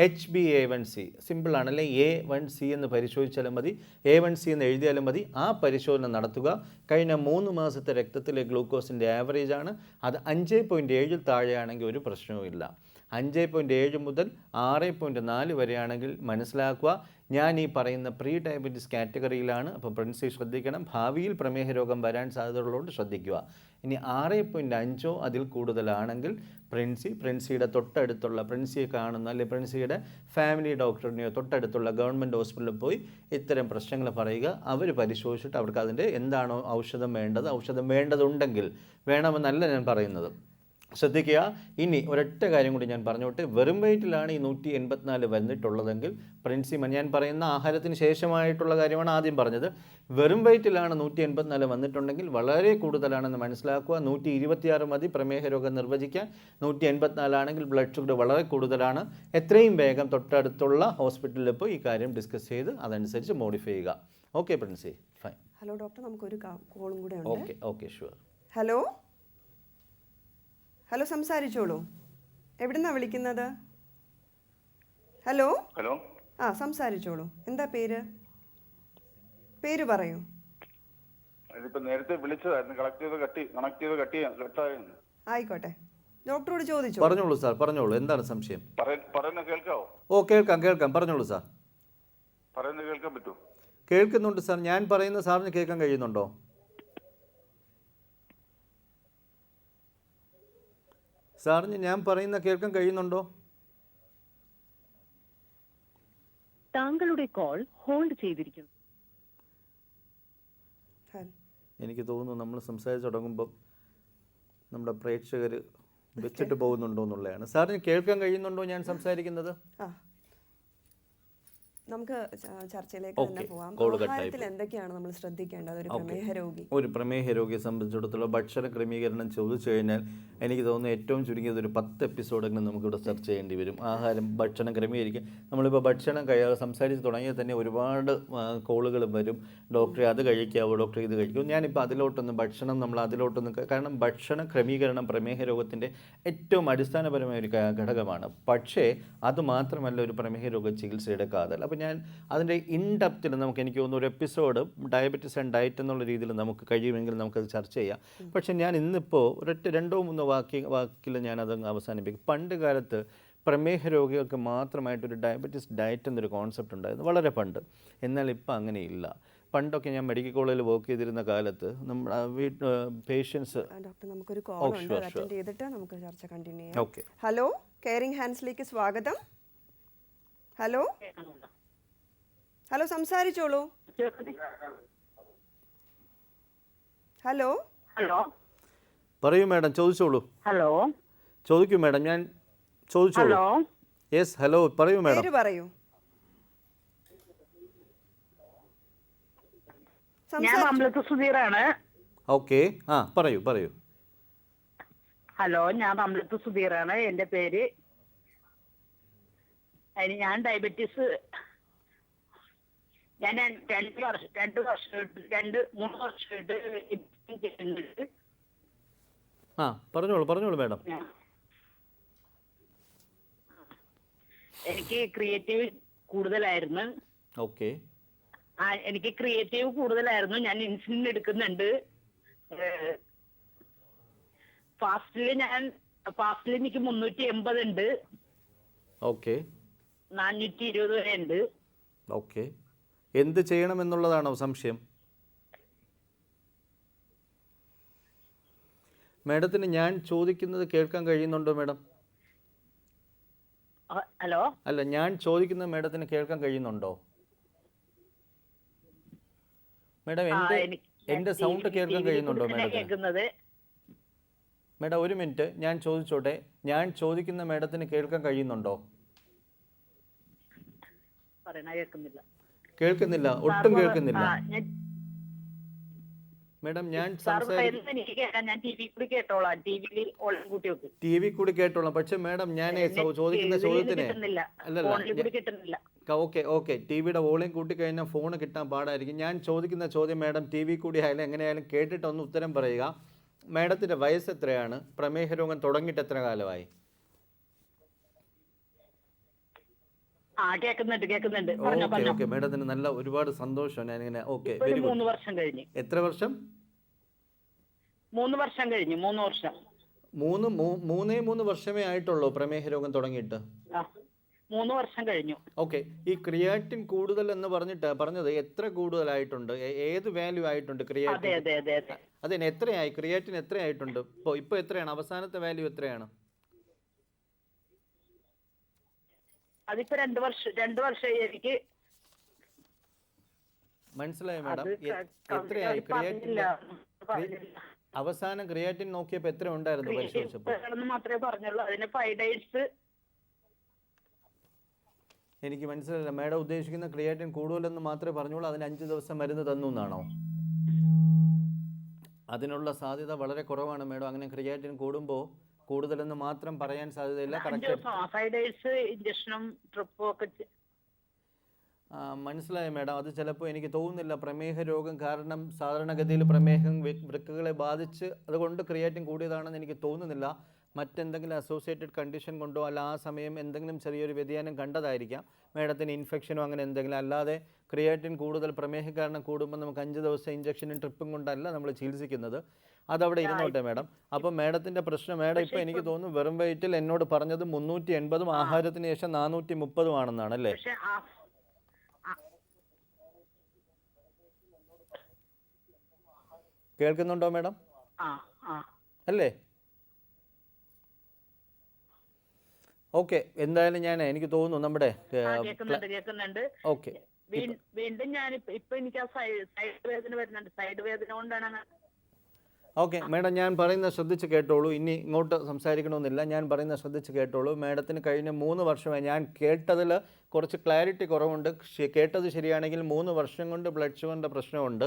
HbA1c സിമ്പിളാണ്, അല്ലെ A1c എന്ന് പരിശോധിച്ചാലും മതി, A1c എന്ന് എഴുതിയാലും മതി. ആ പരിശോധന നടത്തുക. കഴിഞ്ഞ 3 മാസത്തെ രക്തത്തിലെ ഗ്ലൂക്കോസിൻ്റെ ആവറേജാണ്. അത് 5.7 താഴെയാണെങ്കിൽ ഒരു പ്രശ്നവുമില്ല. 5.7 മുതൽ 6.4 വരെയാണെങ്കിൽ മനസ്സിലാക്കുക ഞാൻ ഈ പറയുന്ന പ്രീ ഡയബറ്റിസ് കാറ്റഗറിയിലാണ്. അപ്പോൾ പ്രിൻസി ശ്രദ്ധിക്കണം, ഭാവിയിൽ പ്രമേഹ രോഗം വരാൻ സാധ്യതയുള്ളതുകൊണ്ട് ശ്രദ്ധിക്കുക. ഇനി 6.5 അതിൽ കൂടുതലാണെങ്കിൽ പ്രിൻസിയുടെ തൊട്ടടുത്തുള്ള പ്രിൻസിയെ കാണുന്ന അല്ലെങ്കിൽ പ്രിൻസിയുടെ ഫാമിലി ഡോക്ടറിനെയോ തൊട്ടടുത്തുള്ള ഗവൺമെൻറ് ഹോസ്പിറ്റലിൽ പോയി ഇത്തരം പ്രശ്നങ്ങൾ പറയുക. അവർ പരിശോധിച്ചിട്ട് അവർക്ക് അതിൻ്റെ എന്താണോ ഔഷധം വേണ്ടതുണ്ടെങ്കിൽ വേണമെന്നല്ല ഞാൻ പറയുന്നത്. ശ്രദ്ധിക്കുക. ഇനി ഒരൊറ്റ കാര്യം കൂടി ഞാൻ പറഞ്ഞോട്ടെ, വെറും വയറ്റിലാണ് ഈ 184 വന്നിട്ടുള്ളതെങ്കിൽ പ്രിൻസി, ഞാൻ പറയുന്ന ആഹാരത്തിന് ശേഷമായിട്ടുള്ള കാര്യമാണ് ആദ്യം പറഞ്ഞത്, വെറും വയറ്റിലാണ് 184 വന്നിട്ടുണ്ടെങ്കിൽ വളരെ കൂടുതലാണെന്ന് മനസ്സിലാക്കുക. 126 മതി പ്രമേഹ രോഗം നിർവചിക്കാൻ. 184 ആണെങ്കിൽ ബ്ലഡ് ഷുഗർ വളരെ കൂടുതലാണ്. എത്രയും വേഗം തൊട്ടടുത്തുള്ള ഹോസ്പിറ്റലിൽ പോയി ഈ കാര്യം ഡിസ്കസ് ചെയ്ത് അതനുസരിച്ച് മോഡിഫൈ ചെയ്യുക. Okay Princy, fine. Hello doctor, നമുക്കൊരു കോളും കൂടെ ഉണ്ട്. Okay sure. ഹലോ, സംസാരിച്ചോളൂ. എവിടുന്നാ വിളിക്കുന്നത്? ഹലോ. സംസാരിച്ചോളൂ. എന്താ പേര് പറയൂ. ഇതിപ്പോ നേരത്തെ വിളിച്ചതായിരുന്നു, കണക്ട് ചെയ്ത് കട്ടായിരുന്നു. ആയിക്കോട്ടെ, ഡോക്ടറോട് ചോദിച്ചു. പറഞ്ഞോളൂ സാർ, പറഞ്ഞോളൂ. എന്താണ് സംശയം? പറയുന്നത് കേൾക്കാവോ? കേൾക്കാം. പറഞ്ഞോളൂ സാർ. പറയുന്നത് കേൾക്കാൻ പറ്റുമോ? കേൾക്കുന്നുണ്ട് സാർ. ഞാൻ പറയുന്ന സാറിന് കേൾക്കാൻ കഴിയുന്നുണ്ടോ? സാറിന് ഞാൻ പറയുന്ന കേൾക്കാൻ കഴിയുന്നുണ്ടോ? താങ്കളുടെ കോൾ ഹോൾഡ് ചെയ്തിരിക്കുന്നു. എനിക്ക് തോന്നുന്നു നമ്മൾ സംസാരിച്ച് തുടങ്ങുമ്പോൾ നമ്മുടെ പ്രേക്ഷകർ വെച്ചിട്ട് പോകുന്നുണ്ടോ എന്നുള്ളതാണ്. സാറിന് കേൾക്കാൻ കഴിയുന്നുണ്ടോ ഞാൻ സംസാരിക്കുന്നത്? നമുക്ക് ചർച്ചയിലേക്ക് തന്നെ Okay, പോവാം. call cut ആഹാരത്തിൽ ആയിപ്പോയി. എന്തൊക്കെയാണ് നമ്മൾ ശ്രദ്ധിക്കേണ്ടത് ഒരു Okay. പ്രമേഹ രോഗി? ഒരു പ്രമേഹ രോഗിയെ സംബന്ധിച്ചിടത്തോളം ഭക്ഷണ ക്രമീകരണം ചോദിച്ചു കഴിഞ്ഞാൽ എനിക്ക് തോന്നുന്നു ഏറ്റവും ചുരുങ്ങിയത് ഒരു 10 എപ്പിസോഡെങ്കിലും നമുക്കിവിടെ ചർച്ച ചെയ്യേണ്ടി വരും. ആഹാരം, ഭക്ഷണം ക്രമീകരിക്കുക. നമ്മളിപ്പോൾ ഭക്ഷണം സംസാരിച്ച് തുടങ്ങിയാൽ തന്നെ ഒരുപാട് കോളുകൾ വരും. ഡോക്ടറെ അത് കഴിക്കാവോ, ഡോക്ടറെ ഇത് കഴിക്കുമോ. ഞാനിപ്പോൾ അതിലോട്ടൊന്നും നമ്മൾ അതിലോട്ടൊന്നും കാരണം ഭക്ഷണ ക്രമീകരണം പ്രമേഹ രോഗത്തിൻ്റെ ഏറ്റവും അടിസ്ഥാനപരമായ ഒരു ഘടകമാണ്. പക്ഷേ അത് മാത്രമല്ല ഒരു പ്രമേഹ രോഗ ചികിത്സയുടെ കാതൽ. അപ്പോൾ ഞാൻ അതിൻ്റെ ഇൻഡെപ്തിൽ എനിക്ക് തോന്നുന്നു ഒരു എപ്പിസോഡ് ഡയബറ്റിസ് ആൻഡ് ഡയറ്റ് എന്നുള്ള രീതിയിൽ നമുക്ക് കഴിയുമെങ്കിൽ നമുക്കത് ചർച്ച ചെയ്യാം. പക്ഷേ ഞാൻ ഇന്നിപ്പോൾ ഒരൊറ്റ 2-3 വാക്കിൽ ഞാനത് അവസാനിപ്പിക്കും. പണ്ട് കാലത്ത് പ്രമേഹ രോഗികൾക്ക് മാത്രമായിട്ടൊരു ഡയബറ്റിസ് ഡയറ്റ് എന്നൊരു കോൺസെപ്റ്റ് ഉണ്ടായിരുന്നു, വളരെ പണ്ട്. എന്നാൽ ഇപ്പം അങ്ങനെയില്ല. പണ്ടൊക്കെ ഞാൻ മെഡിക്കൽ കോളേജിൽ വർക്ക് ചെയ്തിരുന്ന കാലത്ത് നമ്മുടെ പേഷ്യൻസ്. ഡോക്ടർ, നമുക്കൊരു കോൾ ഉണ്ട്, അറ്റൻഡ് ചെയ്തിട്ട് നമുക്ക് ചർച്ച കണ്ടിന്യൂ ചെയ്യാം. ഓക്കെ. ഹലോ, കെയറിംഗ് ഹാൻഡ്സിലേക്ക് സ്വാഗതം. ഹലോ ഹലോ, സംസാരിച്ചോളൂ. ഹലോ ഹലോ പറയൂ മാഡം, ചോദിച്ചോളൂ. ഹലോ ചോദിക്കൂ മാഡം, ഞാൻ ചോദിച്ചോളൂ. ഹലോ യെസ്, ഹലോ, പറയൂ മാഡം. പേര് പറയൂ. ഞാൻ അമൃത സുധീറാണ്. ഓക്കെ, പറയൂ. ഹലോ, ഞാൻ അമൃത സുധീറാണ് എൻ്റെ പേര്. ഞാൻ ഡയബറ്റീസ് ഞാൻ 2 വർഷമായിട്ട് ചെയ്യുന്നുണ്ട്. പറഞ്ഞോളൂ മാഡം. എനിക്ക് ക്രിയേറ്റീവ് കൂടുതലായിരുന്നു. ഓക്കെ. എനിക്ക് ക്രിയേറ്റീവ് കൂടുതലായിരുന്നു. ഞാൻ ഇൻസുലിൻ എടുക്കുന്നുണ്ട്. ഫാസ്റ്റിൽ എനിക്ക് 380 ഉണ്ട്. ഓക്കെ. 420 വരെ ഉണ്ട്. ഓക്കെ. എന്ത് ചെയ്യണമെന്നുള്ളതാണോ സംശയം? മാഡത്തിന് ഞാൻ ചോദിക്കുന്നത് കേൾക്കാൻ കഴിയുന്നുണ്ടോ മാഡം? ഹലോ. അല്ല, ഞാൻ ചോദിക്കുന്നത് മാഡത്തിന് കേൾക്കാൻ കഴിയുന്നുണ്ടോ? മാഡം, എൻ്റെ സൗണ്ട് കേൾക്കാൻ കഴിയുന്നുണ്ടോ മാഡത്തിന്? മാഡം, ഒരു മിനിറ്റ്, ഞാൻ ചോദിച്ചോട്ടെ. ഞാൻ ചോദിക്കുന്ന മാഡത്തിന് കേൾക്കാൻ കഴിയുന്നുണ്ടോ? കേൾക്കുന്നില്ല, ഒട്ടും കേൾക്കുന്നില്ല. മാഡം, ഞാൻ ടി വി കൂടി കേട്ടോളാം. പക്ഷെ മാഡം, ഞാൻ ചോദിക്കുന്ന ചോദ്യത്തിന് അല്ലല്ല. ഓക്കെ, ടി വിയുടെ വോളിയം കൂട്ടിക്കഴിഞ്ഞാൽ ഫോൺ കിട്ടാൻ പാടായിരിക്കും. ഞാൻ ചോദിക്കുന്ന ചോദ്യം മാഡം ടി വി കൂടി ആയാലും എങ്ങനെയായാലും കേട്ടിട്ടൊന്ന് ഉത്തരം പറയുക. മാഡത്തിൻ്റെ വയസ്സ് എത്രയാണ്? പ്രമേഹ രോഗം തുടങ്ങിയിട്ട് എത്ര കാലമായി? കേൾക്കുന്നുണ്ട്. ഓക്കെ, മാഡത്തിന് നല്ല ഒരുപാട് സന്തോഷം. ഞാനിങ്ങനെ ഓക്കെ. 3 വർഷം കഴിഞ്ഞു. എത്ര വർഷം? 3 വർഷം കഴിഞ്ഞു. 3 വർഷം. 3 വർഷമേ ആയിട്ടുള്ളൂ പ്രമേഹ രോഗം തുടങ്ങിയിട്ട്? 3 വർഷം കഴിഞ്ഞു. ഓക്കെ. ഈ ക്രിയാറ്റിൻ കൂടുതൽ എന്ന് പറഞ്ഞത് എത്ര കൂടുതലായിട്ടുണ്ട്? ഏത് വാല്യൂ ആയിട്ടുണ്ട് ക്രിയാറ്റിൻ? അതിന് എത്രയായി? ക്രിയാറ്റിൻ എത്രയായിട്ടുണ്ട് ഇപ്പോൾ എത്രയാണ്? അവസാനത്തെ വാല്യൂ എത്രയാണ്? അതിപ്പോ 2 വർഷം എനിക്ക് മനസ്സിലായി മാഡം. എത്രയായി ക്രിയാറ്റിൻ? അവസാനം ക്രിയാറ്റിൻ നോക്കിയപ്പോ എത്ര ഉണ്ടായിരുന്നു പരിശോധിച്ചപ്പോൾ? മാത്രമേ പറഞ്ഞുള്ളൂ. അതിന് 5 ഡേയ്സ്. എനിക്ക് മനസ്സിലായില്ല. മാഡം ഉദ്ദേശിക്കുന്ന ക്രിയാറ്റിൻ കൂടുതലെന്ന് മാത്രമേ പറഞ്ഞോളൂ, അതിന് 5 ദിവസം മരുന്ന് തന്നു എന്നാണോ? അതിനുള്ള സാധ്യത വളരെ കുറവാണ് മാഡം. അങ്ങനെ ക്രിയാറ്റിൻ കൂടുമ്പോൾ കൂടുതലെന്ന് മാത്രം പറയാൻ സാധ്യതയില്ല. മനസ്സിലായി മാഡം. അത് ചിലപ്പോൾ എനിക്ക് തോന്നുന്നില്ല. പ്രമേഹ രോഗം കാരണം സാധാരണഗതിയിൽ പ്രമേഹം വൃക്കകളെ ബാധിച്ച് അതുകൊണ്ട് ക്രിയാറ്റിൻ കൂടിയതാണെന്ന് എനിക്ക് തോന്നുന്നില്ല. മറ്റെന്തെങ്കിലും അസോസിയേറ്റഡ് കണ്ടീഷൻ കൊണ്ടോ അല്ല ആ സമയം എന്തെങ്കിലും ചെറിയൊരു വ്യതിയാനം കണ്ടതായിരിക്കാം. മാഡത്തിന് ഇൻഫെക്ഷനോ അങ്ങനെ എന്തെങ്കിലും. അല്ലാതെ ക്രിയാറ്റിൻ കൂടുതൽ പ്രമേഹം കാരണം കൂടുമ്പോൾ നമുക്ക് 5 ദിവസം ഇഞ്ചക്ഷനും ട്രിപ്പും കൊണ്ടല്ല നമ്മൾ ചികിത്സിക്കുന്നത്. അതവിടെ ഇരുന്നോട്ടെ മാഡം. അപ്പം മാഡത്തിൻ്റെ പ്രശ്നം, മാഡം ഇപ്പോൾ എനിക്ക് തോന്നുന്നു വെറും വെയിറ്റിൽ എന്നോട് പറഞ്ഞത് 380 ആഹാരത്തിന് ശേഷം 430 ആണെന്നാണ് അല്ലേ? കേൾക്കുന്നുണ്ടോ മാഡം? അല്ലേ? ഓക്കെ. എന്തായാലും എനിക്ക് തോന്നുന്നു നമ്മുടെ ഓക്കെ. വീണ്ടും ഞാൻ ഇപ്പൊ എനിക്ക് ആ സൈഡ് വേദന വരുന്നുണ്ട്. സൈഡ് വേദന കൊണ്ടാണ് ഓക്കെ മാഡം, ഞാൻ പറയുന്നത് ശ്രദ്ധിച്ച് കേട്ടോളൂ. ഇനി ഇങ്ങോട്ട് സംസാരിക്കണമെന്നില്ല, ഞാൻ പറയുന്നത് ശ്രദ്ധിച്ച് കേട്ടോളൂ. മാഡത്തിന് കഴിഞ്ഞ 3 വർഷമായി ഞാൻ കേട്ടതിൽ കുറച്ച് ക്ലാരിറ്റി കുറവുണ്ട്. കേട്ടത് ശരിയാണെങ്കിൽ 3 വർഷം കൊണ്ട് ബ്ലഡ് ഷുഗറിൻ്റെ പ്രശ്നമുണ്ട്.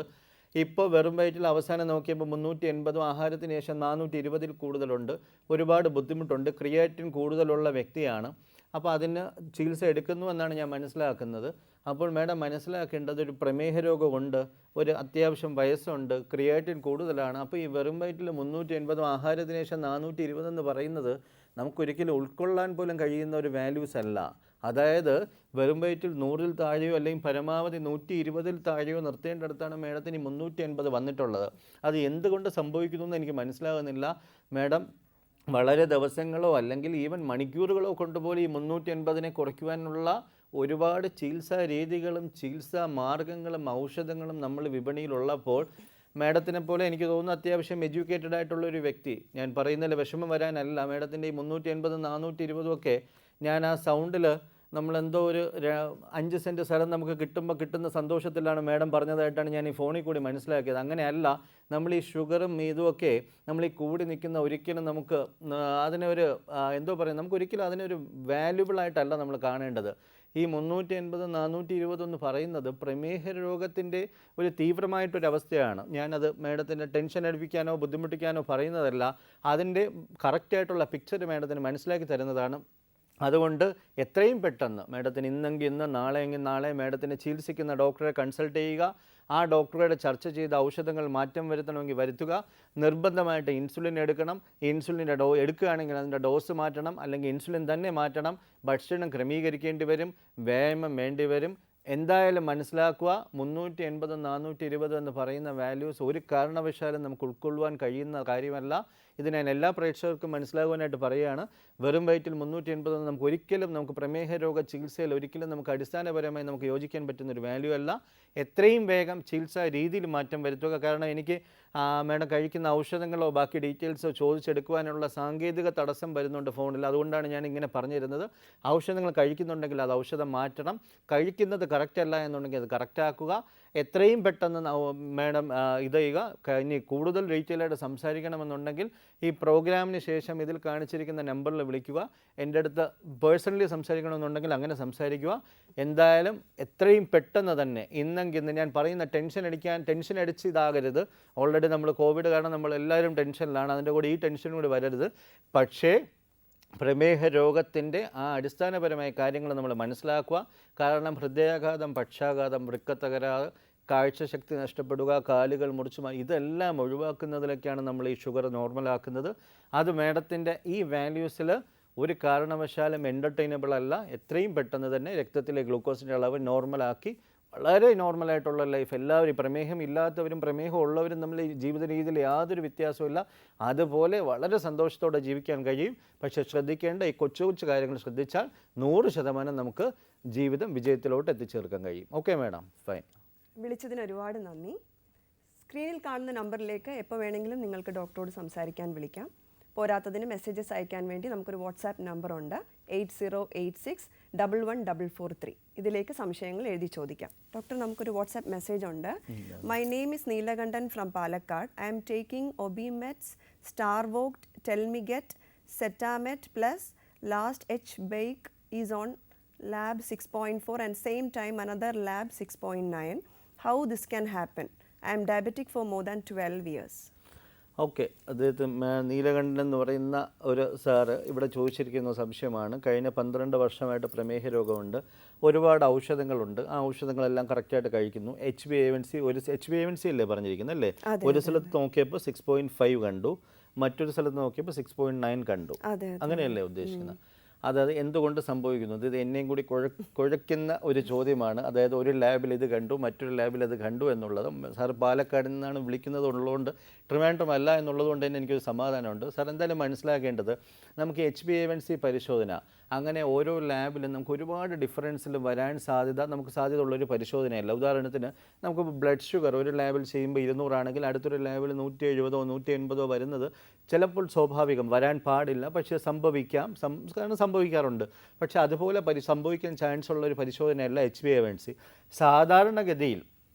ഇപ്പോൾ വെറും വയറ്റിൽ അവസാനം നോക്കിയപ്പോൾ 380, ആഹാരത്തിന് ശേഷം 420 കൂടുതലുണ്ട്. ഒരുപാട് ബുദ്ധിമുട്ടുണ്ട്. ക്രിയാറ്റിൻ കൂടുതലുള്ള വ്യക്തിയാണ്. അപ്പോൾ അതിന് ചികിത്സ എടുക്കുന്നു എന്നാണ് ഞാൻ മനസ്സിലാക്കുന്നത്. അപ്പോൾ മാഡം മനസ്സിലാക്കേണ്ടത് ഒരു പ്രമേഹ രോഗമുണ്ട്, ഒരു അത്യാവശ്യം വയസ്സുണ്ട്, ക്രിയാറ്റിൻ കൂടുതലാണ്. അപ്പോൾ ഈ വെറും വയറ്റിൽ 380, ആഹാരത്തിന് ശേഷം 420 എന്ന് പറയുന്നത് നമുക്കൊരിക്കലും ഉൾക്കൊള്ളാൻ പോലും കഴിയുന്ന ഒരു വാല്യൂസ് അല്ല. അതായത് വെറും വയറ്റിൽ 100-ൽ താഴെയോ അല്ലെങ്കിൽ പരമാവധി 120-ൽ താഴെയോ നിർത്തേണ്ടടുത്താണ് മാഡത്തിന് 380 വന്നിട്ടുള്ളത്. അത് എന്തുകൊണ്ട് സംഭവിക്കുന്നു എന്ന് എനിക്ക് മനസ്സിലാകുന്നില്ല. മാഡം വളരെ ദിവസങ്ങളോ അല്ലെങ്കിൽ ഈവൻ മണിക്കൂറുകളോ കൊണ്ടുപോലും ഈ 380-നെ കുറയ്ക്കുവാനുള്ള ഒരുപാട് ചികിത്സാ രീതികളും ചികിത്സാ മാർഗങ്ങളും ഔഷധങ്ങളും നമ്മൾ വിപണിയിലുള്ളപ്പോൾ മാഡത്തിനെ പോലെ എനിക്ക് തോന്നുന്നു അത്യാവശ്യം എഡ്യൂക്കേറ്റഡ് ആയിട്ടുള്ള ഒരു വ്യക്തി, ഞാൻ പറയുന്നതിൽ വിഷമം വരാനല്ല, മാഡത്തിൻ്റെ ഈ 380, 420 ഒക്കെ ഞാൻ ആ സൗണ്ടിൽ നമ്മളെന്തോ ഒരു 5 സെൻറ്റ് സ്ഥലം നമുക്ക് കിട്ടുമ്പോൾ കിട്ടുന്ന സന്തോഷത്തിലാണ് മാഡം പറഞ്ഞതായിട്ടാണ് ഞാൻ ഈ ഫോണിൽ കൂടി മനസ്സിലാക്കിയത്. അങ്ങനെയല്ല, നമ്മൾ ഈ ഷുഗറും ഇതുമൊക്കെ നമ്മൾ ഈ കൂടി നിൽക്കുന്ന ഒരിക്കലും നമുക്ക് അതിനൊരു എന്തോ പറയും, നമുക്കൊരിക്കലും അതിനൊരു വാല്യുബിളായിട്ടല്ല നമ്മൾ കാണേണ്ടത്. ഈ 380, 420 എന്ന് പറയുന്നത് പ്രമേഹ രോഗത്തിൻ്റെ ഒരു തീവ്രമായിട്ടൊരവസ്ഥയാണ്. ഞാനത് മാഡത്തിൻ്റെ ടെൻഷൻ അടിപ്പിക്കാനോ ബുദ്ധിമുട്ടിക്കാനോ പറയുന്നതല്ല, അതിൻ്റെ കറക്റ്റായിട്ടുള്ള പിക്ചർ മാഡത്തിന് മനസ്സിലാക്കി തരുന്നതാണ്. അതുകൊണ്ട് എത്രയും പെട്ടെന്ന് മാഡത്തിന് ഇന്നെങ്കിൽ ഇന്ന്, നാളെയെങ്കിൽ നാളെ മാഡത്തിനെ ചികിത്സിക്കുന്ന ഡോക്ടറെ കൺസൾട്ട് ചെയ്യുക. ആ ഡോക്ടറുടെ ചർച്ച ചെയ്ത ഔഷധങ്ങൾ മാറ്റം വരുത്തണമെങ്കിൽ വരുത്തുക. നിർബന്ധമായിട്ട് ഇൻസുലിൻ എടുക്കണം. ഇൻസുലിൻ്റെ എടുക്കുകയാണെങ്കിൽ അതിൻ്റെ ഡോസ് മാറ്റണം, അല്ലെങ്കിൽ ഇൻസുലിൻ തന്നെ മാറ്റണം. ഭക്ഷണം ക്രമീകരിക്കേണ്ടി വരും, വ്യായാമം വേണ്ടി വരും. എന്തായാലും മനസ്സിലാക്കുക, 380, 420 എന്ന് പറയുന്ന വാല്യൂസ് ഒരു കാരണവശാലും നമുക്ക് ഉൾക്കൊള്ളുവാൻ കഴിയുന്ന കാര്യമല്ല. ഇത് ഞാൻ എല്ലാ പ്രേക്ഷകർക്കും മനസ്സിലാകുവാനായിട്ട് പറയുകയാണ്. വെറും വയറ്റിൽ 380 നമുക്ക് ഒരിക്കലും നമുക്ക് പ്രമേഹ രോഗ ചികിത്സയിൽ ഒരിക്കലും നമുക്ക് അടിസ്ഥാനപരമായി നമുക്ക് യോജിക്കാൻ പറ്റുന്നൊരു വാല്യൂ അല്ല. എത്രയും വേഗം ചികിത്സാ രീതിയിൽ മാറ്റം വരുത്തുക. കാരണം എനിക്ക് മാഡം കഴിക്കുന്ന ഔഷധങ്ങളോ ബാക്കി ഡീറ്റെയിൽസോ ചോദിച്ചെടുക്കുവാനുള്ള സാങ്കേതിക തടസ്സം വരുന്നുണ്ട് ഫോണിൽ. അതുകൊണ്ടാണ് ഞാൻ ഇങ്ങനെ പറഞ്ഞു തരുന്നത്. ഔഷധങ്ങൾ കഴിക്കുന്നുണ്ടെങ്കിൽ അത് ഔഷധം മാറ്റണം. കഴിക്കുന്നത് കറക്റ്റ് അല്ല എന്നുണ്ടെങ്കിൽ അത് കറക്റ്റാക്കുക. എത്രയും പെട്ടെന്ന് മാഡം ഇത് ചെയ്യുക. ഇനി കൂടുതൽ ഡീറ്റെയിലായിട്ട് സംസാരിക്കണമെന്നുണ്ടെങ്കിൽ ഈ പ്രോഗ്രാമിന് ശേഷം ഇതിൽ കാണിച്ചിരിക്കുന്ന നമ്പറിൽ വിളിക്കുക. എൻ്റെ അടുത്ത് പേഴ്സണലി സംസാരിക്കണമെന്നുണ്ടെങ്കിൽ അങ്ങനെ സംസാരിക്കുക. എന്തായാലും എത്രയും പെട്ടെന്ന് തന്നെ ഇന്നെങ്കിൽ ഇന്ന് ഞാൻ പറയുന്ന ടെൻഷൻ അടിച്ച് ഇതാകരുത്. ഓൾറെഡി നമ്മൾ കോവിഡ് കാരണം നമ്മൾ എല്ലാവരും ടെൻഷനിലാണ്. അതിൻ്റെ കൂടെ ഈ ടെൻഷനും കൂടി വരരുത്. പക്ഷേ പ്രമേഹ രോഗത്തിൻ്റെ ആ അടിസ്ഥാനപരമായ കാര്യങ്ങൾ നമ്മൾ മനസ്സിലാക്കുക. കാരണം ഹൃദയാഘാതം, പക്ഷാഘാതം, വൃക്കത്തകരാറ്, കാഴ്ചശക്തി നഷ്ടപ്പെടുക, കാലുകൾ മുറിച്ചു ഇതെല്ലാം ഒഴിവാക്കുന്നതിലൊക്കെയാണ് നമ്മൾ ഈ ഷുഗർ നോർമലാക്കുന്നത്. അത് മാഡത്തിൻ്റെ ഈ വാല്യൂസിൽ ഒരു കാരണവശാലും എൻ്റർടൈനബിൾ അല്ല. എത്രയും പെട്ടെന്ന് തന്നെ രക്തത്തിലെ ഗ്ലൂക്കോസിൻ്റെ അളവ് നോർമലാക്കി വളരെ നോർമലായിട്ടുള്ള ലൈഫ് എല്ലാവരും, പ്രമേഹം ഇല്ലാത്തവരും പ്രമേഹം ഉള്ളവരും നമ്മൾ ഈ ജീവിത രീതിയിൽ യാതൊരു വ്യത്യാസമില്ല. അതുപോലെ വളരെ സന്തോഷത്തോടെ ജീവിക്കാൻ കഴിയും. പക്ഷേ ശ്രദ്ധിക്കേണ്ട ഈ കൊച്ചു കൊച്ചു കാര്യങ്ങൾ ശ്രദ്ധിച്ചാൽ 100% നമുക്ക് ജീവിതം വിജയത്തിലോട്ട് എത്തിച്ചേർക്കാൻ കഴിയും. Okay madam, fine. വിളിച്ചതിന് ഒരുപാട് നന്ദി. സ്ക്രീനിൽ കാണുന്ന നമ്പറിലേക്ക് എപ്പോൾ വേണമെങ്കിലും നിങ്ങൾക്ക് ഡോക്ടറോട് സംസാരിക്കാൻ വിളിക്കാം. പോരാത്തതിന് മെസ്സേജസ് അയക്കാൻ വേണ്ടി നമുക്കൊരു വാട്സാപ്പ് നമ്പറുണ്ട്, 8086114443. ഇതിലേക്ക് സംശയങ്ങൾ എഴുതി ചോദിക്കാം. ഡോക്ടർ, നമുക്കൊരു വാട്സാപ്പ് മെസ്സേജ് ഉണ്ട്. My name is Neelakandan from Palakkad. I am taking Obimets, Starvoct, Telmiget, Setamet plus last H ബേക്ക് is on lab 6.4 and same time another lab 6.9. How this can happen? I am diabetic for more than 12 years. Okay, അദ്ദേഹത്തെ നീലകണ്ഠൻ എന്ന് പറയുന്ന ഒരു sir ഇവിടെ ചോദിച്ചിരിക്കുന്ന സംശയമാണ്. കഴിഞ്ഞ 12 വർഷമായിട്ട് പ്രമേഹ രോഗമുണ്ട്, ഒരുപാട് ഔഷധങ്ങളുണ്ട്, ആ ഔഷധങ്ങളെല്ലാം കറക്റ്റായിട്ട് കഴിക്കുന്നു. HbA1c HbA1c അല്ലേ പറഞ്ഞിരിക്കുന്നത് അല്ലേ? ഒരു സ്ഥലത്ത് നോക്കിയപ്പോൾ 6.5 കണ്ടു, മറ്റൊരു സ്ഥലത്ത് നോക്കിയപ്പോൾ 6.9 കണ്ടു. അങ്ങനെയല്ലേ ഉദ്ദേശിക്കുന്നത്? അതായത് എന്തുകൊണ്ട് സംഭവിക്കുന്നത്? ഇത് എന്നെയും കൂടി കുഴയ്ക്കുന്ന ഒരു ചോദ്യമാണ്. അതായത് ഒരു ലാബിൽ ഇത് കണ്ടു, മറ്റൊരു ലാബിൽ അത് കണ്ടു എന്നുള്ളത്. സാർ പാലക്കാട് നിന്നാണ് വിളിക്കുന്നത് ഉള്ളതുകൊണ്ട്, ട്രിവാൻഡ്രം അല്ല എന്നുള്ളത് കൊണ്ട് തന്നെ എനിക്കൊരു സമാധാനമുണ്ട്. സാർ എന്തായാലും മനസ്സിലാക്കേണ്ടത്, നമുക്ക് HbA1c പരിശോധന അങ്ങനെ ഓരോ ലാബിലും നമുക്ക് ഒരുപാട് ഡിഫറൻസിൽ വരാൻ സാധ്യത ഉള്ളൊരു പരിശോധനയല്ല. ഉദാഹരണത്തിന് നമുക്ക് ബ്ലഡ് ഷുഗർ ഒരു ലാബിൽ ചെയ്യുമ്പോൾ 200 ആണെങ്കിൽ അടുത്തൊരു ലാബിൽ 170 180 വരുന്നത് ചിലപ്പോൾ സ്വാഭാവികം, വരാൻ പാടില്ല, പക്ഷേ സംഭവിക്കാറുണ്ട്. പക്ഷേ അതുപോലെ സംഭവിക്കാൻ ചാൻസ് ഉള്ള ഒരു പരിശോധനയല്ല HbA1c. സാധാരണഗതിയിൽ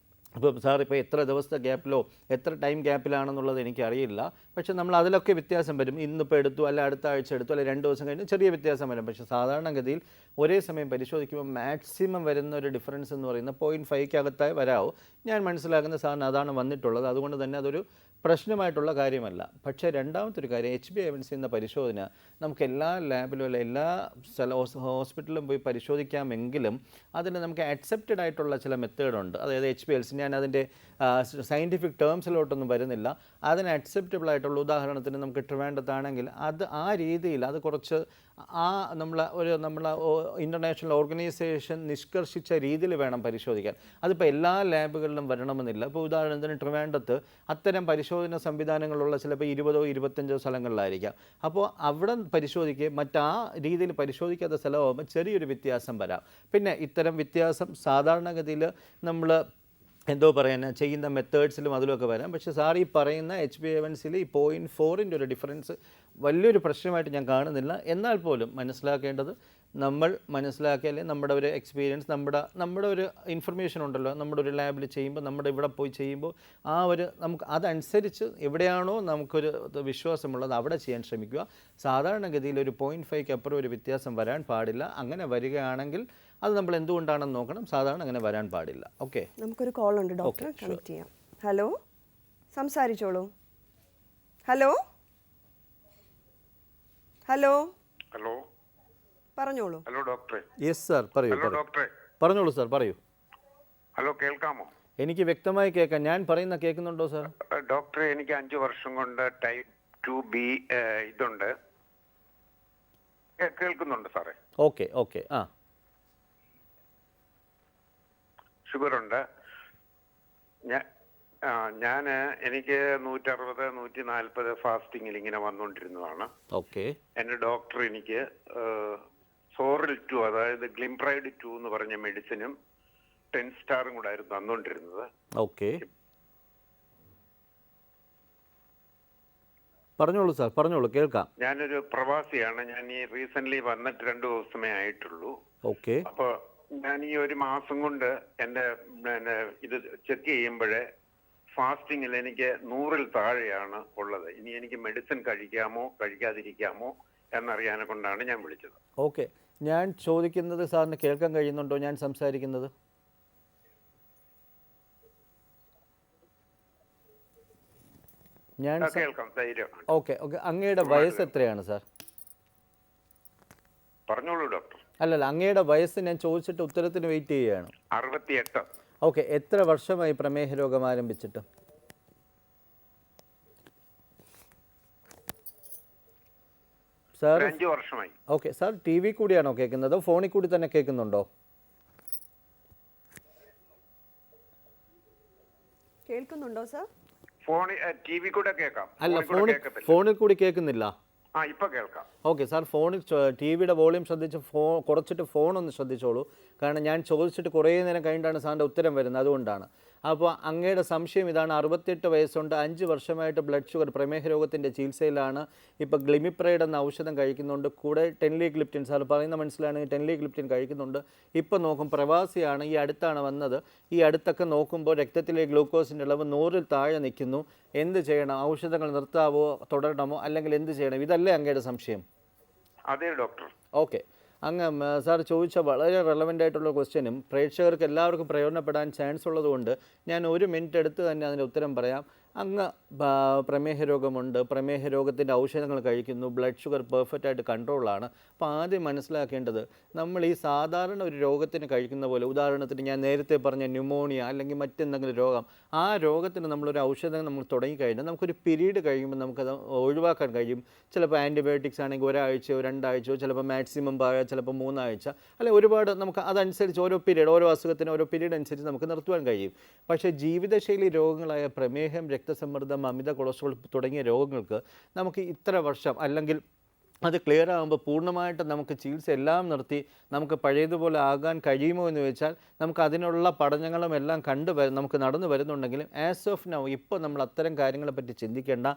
അപ്പോൾ സാർ ഇപ്പോൾ എത്ര ദിവസത്തെ ഗ്യാപ്പിലോ എത്ര ടൈം ഗ്യാപ്പിലാണെന്നുള്ളത് എനിക്കറിയില്ല. പക്ഷേ നമ്മൾ അതിലൊക്കെ വ്യത്യാസം വരും. ഇന്നിപ്പോൾ എടുത്തു, അല്ല അടുത്ത ആഴ്ച എടുത്തു, അല്ലെ 2 ദിവസം കഴിഞ്ഞ് ചെറിയ വ്യത്യാസം വരും. പക്ഷേ സാധാരണഗതിയിൽ ഒരേ സമയം പരിശോധിക്കുമ്പോൾ മാക്സിമം വരുന്ന ഒരു ഡിഫറൻസ് എന്ന് പറയുന്നത് 0.5 വരാവൂ. ഞാൻ മനസ്സിലാക്കുന്ന സാറിന് അതാണ് വന്നിട്ടുള്ളത്. അതുകൊണ്ട് തന്നെ അതൊരു പ്രശ്നമായിട്ടുള്ള കാര്യമല്ല. പക്ഷേ രണ്ടാമത്തെ ഒരു കാര്യം, HbA1c എന്ന പരിശോധന നമുക്ക് എല്ലാ ലാബിലും അല്ല എല്ലാ ഹോസ്പിറ്റലിലും പോയി പരിശോധിക്കാമെങ്കിലും അതിന് നമുക്ക് അക്സെപ്റ്റഡ് ആയിട്ടുള്ള ചില മെത്തേഡുണ്ട്. അതായത് HbA1c, ഞാൻ അതിൻ്റെ സയൻറ്റിഫിക് ടേംസിലോട്ടൊന്നും വരുന്നില്ല. അതിന് അക്സെപ്റ്റബിൾ ആയിട്ടുള്ള, ഉദാഹരണത്തിന് നമുക്ക് ട്രിവാൻഡ്രത്താണെങ്കിൽ അത് ആ രീതിയിൽ അത് കുറച്ച് നമ്മളെ ഇൻ്റർനാഷണൽ ഓർഗനൈസേഷൻ നിഷ്കർഷിച്ച രീതിയിൽ വേണം പരിശോധിക്കാൻ. അതിപ്പോൾ എല്ലാ ലാബുകളിലും വരണമെന്നില്ല. ഇപ്പോൾ ഉദാഹരണത്തിന് ട്രിവാൻഡ്രത്ത് അത്തരം പരിശോധന സംവിധാനങ്ങളുള്ള ചിലപ്പോൾ 20-25 സ്ഥലങ്ങളിലായിരിക്കാം. അപ്പോൾ അവിടെ പരിശോധിക്കുക, മറ്റാ രീതിയിൽ പരിശോധിക്കാത്ത സ്ഥലമാകുമ്പോൾ ചെറിയൊരു വ്യത്യാസം വരാം. പിന്നെ ഇത്തരം വ്യത്യാസം സാധാരണഗതിയിൽ നമ്മൾ ചെയ്യുന്ന മെത്തേഡ്സിലും അതിലുമൊക്കെ വരാം. പക്ഷേ സാർ ഈ പറയുന്ന HbA1cയിൽ ഈ 0.4ൻ്റെ ഒരു ഡിഫറൻസ് വലിയൊരു പ്രശ്നമായിട്ട് ഞാൻ കാണുന്നില്ല. എന്നാൽ പോലും മനസ്സിലാക്കേണ്ടത്, നമ്മൾ മനസ്സിലാക്കിയാലേ നമ്മുടെ ഒരു എക്സ്പീരിയൻസ്, നമ്മുടെ ഒരു ഇൻഫർമേഷൻ ഉണ്ടല്ലോ, നമ്മുടെ ഒരു ലാബിൽ ചെയ്യുമ്പോൾ, നമ്മുടെ ഇവിടെ പോയി ചെയ്യുമ്പോൾ നമുക്ക് അതനുസരിച്ച് എവിടെയാണോ നമുക്കൊരു വിശ്വാസമുള്ളത് അവിടെ ചെയ്യാൻ ശ്രമിക്കുക. സാധാരണഗതിയിൽ ഒരു 0.5ക്ക് അപ്പുറം ഒരു വ്യത്യാസം വരാൻ പാടില്ല. അങ്ങനെ വരികയാണെങ്കിൽ അത് നമ്മൾ എന്തുകൊണ്ടാണെന്ന് നോക്കണം. സാധാരണ അങ്ങനെ വരാൻ പാടില്ല. ഓക്കെ, നമുക്കൊരു കോൾ ഉണ്ട് ഡോക്ടർ, കണക്ട് ചെയ്യാം. ഹലോ, സംസാരിച്ചോളൂ. ഹലോ ഹലോ ഹലോ പറഞ്ഞോളൂ. ഹലോ ഡോക്ടറെ. യെസ് സാർ, പറയൂ. ഹലോ ഡോക്ടറെ. പറഞ്ഞോളൂ സാർ, പറയൂ. ഹലോ, കേൾക്കാമോ? എനിക്ക് വ്യക്തമായി കേൾക്കാം. ഞാൻ പറയുന്ന കേൾക്കുന്നുണ്ടോ സാർ? ഡോക്ടറെ, എനിക്ക് 5 വർഷം കൊണ്ട് ടൈപ്പ് 2B ഇതുണ്ട്. കേൾക്കുന്നുണ്ട് സാറേ? Okay okay. ഷുഗർ ഉണ്ട്. എനിക്ക് 160-140 ഫാസ്റ്റിങ്ങിൽ ഇങ്ങനെ വന്നുകൊണ്ടിരുന്നതാണ്. ഓക്കെ. എൻ്റെ ഡോക്ടർ എനിക്ക് സോറിൽ 2, അതായത് ഗ്ലിംപ്രൈഡ് 2 എന്ന് പറഞ്ഞ മെഡിസിനും 10 സ്റ്റാറും കൂടെ ആയിരുന്നു തന്നുകൊണ്ടിരുന്നത്. ഓക്കെ, പറഞ്ഞോളൂ സാർ, പറഞ്ഞോളൂ, കേൾക്കാം. ഞാനൊരു പ്രവാസിയാണ്. ഞാൻ ഈ റീസെന്റ് വന്നിട്ട് 2 ദിവസമേ ആയിട്ടുള്ളൂ. ഓക്കെ. അപ്പൊ ഞാൻ ഈ 1 മാസം കൊണ്ട് എന്റെ ഇത് ചെക്ക് ചെയ്യുമ്പോഴേ ഫാസ്റ്റിങ്ങിൽ എനിക്ക് 100ൽ താഴെയാണ് ഉള്ളത്. ഇനി എനിക്ക് മെഡിസിൻ കഴിക്കാമോ കഴിക്കാതിരിക്കാമോ എന്നറിയാനെ കൊണ്ടാണ് ഞാൻ വിളിച്ചത്. ഓക്കെ, ഞാൻ ചോദിക്കുന്നത് സാറിന് കേൾക്കാൻ കഴിയുന്നുണ്ടോ ഞാൻ സംസാരിക്കുന്നത്? കേൾക്കാം, ധൈര്യം. Okay okay. അങ്ങയുടെ വയസ്സ് എത്രയാണ് സാർ? പറഞ്ഞോളൂ ഡോക്ടർ. അല്ലല്ല, അങ്ങയുടെ വയസ്സ് ഞാൻ ചോദിച്ചിട്ട് ഉത്തരത്തിന് വെയിറ്റ് ചെയ്യുകയാണ്. 68. ഓക്കെ, എത്ര വർഷമായി പ്രമേഹ രോഗം ആരംഭിച്ചിട്ട്? സാർ 5 വർഷമായി. ഓക്കെ സാർ, TV കൂടിയാണോ കേൾക്കുന്നത്? ഫോണിൽ കൂടി തന്നെ കേൾക്കുന്നുണ്ടോ? കേൾക്കുന്നുണ്ടോ സാർ? TV കൂടെ കേൾക്കാം. അല്ല, ഫോണിൽ കൂടി കേൾക്കുന്നില്ല. ഇപ്പൊ കേൾക്കാം. ഓക്കെ സാർ, ഫോണിൽ TV-യുടെ വോളിയം ശ്രദ്ധിച്ച് കുറച്ചിട്ട് ഫോണൊന്ന് ശ്രദ്ധിച്ചോളൂ. കാരണം ഞാൻ ചോദിച്ചിട്ട് കുറേ നേരം കഴിഞ്ഞിട്ടാണ് സാറിൻ്റെ ഉത്തരം വരുന്നത്, അതുകൊണ്ടാണ്. അപ്പോൾ അങ്ങയുടെ സംശയം ഇതാണ്. 68 വയസ്സുണ്ട്, 5 വർഷമായിട്ട് ബ്ലഡ് ഷുഗർ, പ്രമേഹ രോഗത്തിൻ്റെ ചികിത്സയിലാണ്. ഇപ്പോൾ ഗ്ലിമിപ്രൈഡ് എന്ന ഔഷധം കഴിക്കുന്നുണ്ട്, കൂടെ ടെൻലിഗ്ലിപ്റ്റിൻ, സാർ പറയുന്ന മനസ്സിലാണെങ്കിൽ ടെൻലിഗ്ലിപ്റ്റിൻ കഴിക്കുന്നുണ്ട്. ഇപ്പോൾ നോക്കും പ്രവാസിയാണ്, ഈ അടുത്താണ് വന്നത്. ഈ അടുത്തൊക്കെ നോക്കുമ്പോൾ രക്തത്തിലെ ഗ്ലൂക്കോസിൻ്റെ അളവ് 100ൽ താഴെ നിൽക്കുന്നു. എന്ത് ചെയ്യണം? ഔഷധങ്ങൾ നിർത്താവോ, തുടരണമോ, അല്ലെങ്കിൽ എന്ത് ചെയ്യണം? ഇതല്ലേ അങ്ങയുടെ സംശയം? അതെ ഡോക്ടർ. ഓക്കെ, അങ്ങ് സാർ ചോദിച്ച വളരെ റെലവൻ്റ് ആയിട്ടുള്ള ക്വസ്റ്റ്യനും പ്രേക്ഷകർക്ക് എല്ലാവർക്കും പ്രയോജനപ്പെടാൻ ചാൻസ് ഉള്ളതുകൊണ്ട് ഞാൻ 1 മിനിറ്റ് എടുത്ത് തന്നെ അതിൻ്റെ ഉത്തരം പറയാം. അങ്ങ് പ്രമേഹ രോഗമുണ്ട്, പ്രമേഹ രോഗത്തിൻ്റെ ഔഷധങ്ങൾ കഴിക്കുന്നു, ബ്ലഡ് ഷുഗർ പെർഫെക്റ്റ് ആയിട്ട് കൺട്രോളാണ്. അപ്പോൾ ആദ്യം മനസ്സിലാക്കേണ്ടത്, നമ്മൾ ഈ സാധാരണ ഒരു രോഗത്തിന് കഴിക്കുന്ന പോലെ, ഉദാഹരണത്തിന് ഞാൻ നേരത്തെ പറഞ്ഞ ന്യൂമോണിയ അല്ലെങ്കിൽ മറ്റെന്തെങ്കിലും രോഗം, ആ രോഗത്തിന് നമ്മളൊരു ഔഷധം നമ്മൾ തുടങ്ങിക്കഴിഞ്ഞാൽ നമുക്കൊരു പീരീഡ് കഴിയുമ്പോൾ നമുക്കത് ഒഴിവാക്കാൻ കഴിയും. ചിലപ്പോൾ ആൻറ്റിബയോട്ടിക്സ് ആണെങ്കിൽ 1 ആഴ്ചയോ 2 ആഴ്ചയോ, ചിലപ്പോൾ മാക്സിമം ചിലപ്പോൾ 3 ആഴ്ച, അല്ലെങ്കിൽ ഒരുപാട് നമുക്ക് അതനുസരിച്ച് ഓരോ പീരീഡ്, ഓരോ അസുഖത്തിന് ഓരോ പീരീഡ് അനുസരിച്ച് നമുക്ക് നിർത്തുവാൻ കഴിയും. പക്ഷേ ജീവിതശൈലി രോഗങ്ങളായ പ്രമേഹം, രക്തസമ്മർദ്ദം, അമിത കൊളസ്ട്രോൾ തുടങ്ങിയ രോഗങ്ങൾക്ക് നമുക്ക് ഇത്ര വർഷം അല്ലെങ്കിൽ അത് ക്ലിയർ ആകുമ്പോൾ പൂർണ്ണമായിട്ട് നമുക്ക് ചികിത്സ എല്ലാം നിർത്തി നമുക്ക് പഴയതുപോലെ ആകാൻ കഴിയുമോ എന്ന് ചോദിച്ചാൽ നമുക്ക് അതിനുള്ള പഠനങ്ങളും എല്ലാം നമുക്ക് നടന്നു വരുന്നുണ്ടെങ്കിലും ആസ് ഓഫ് നൗ ഇപ്പോൾ നമ്മൾ അത്തരം കാര്യങ്ങളെപ്പറ്റി ചിന്തിക്കേണ്ട.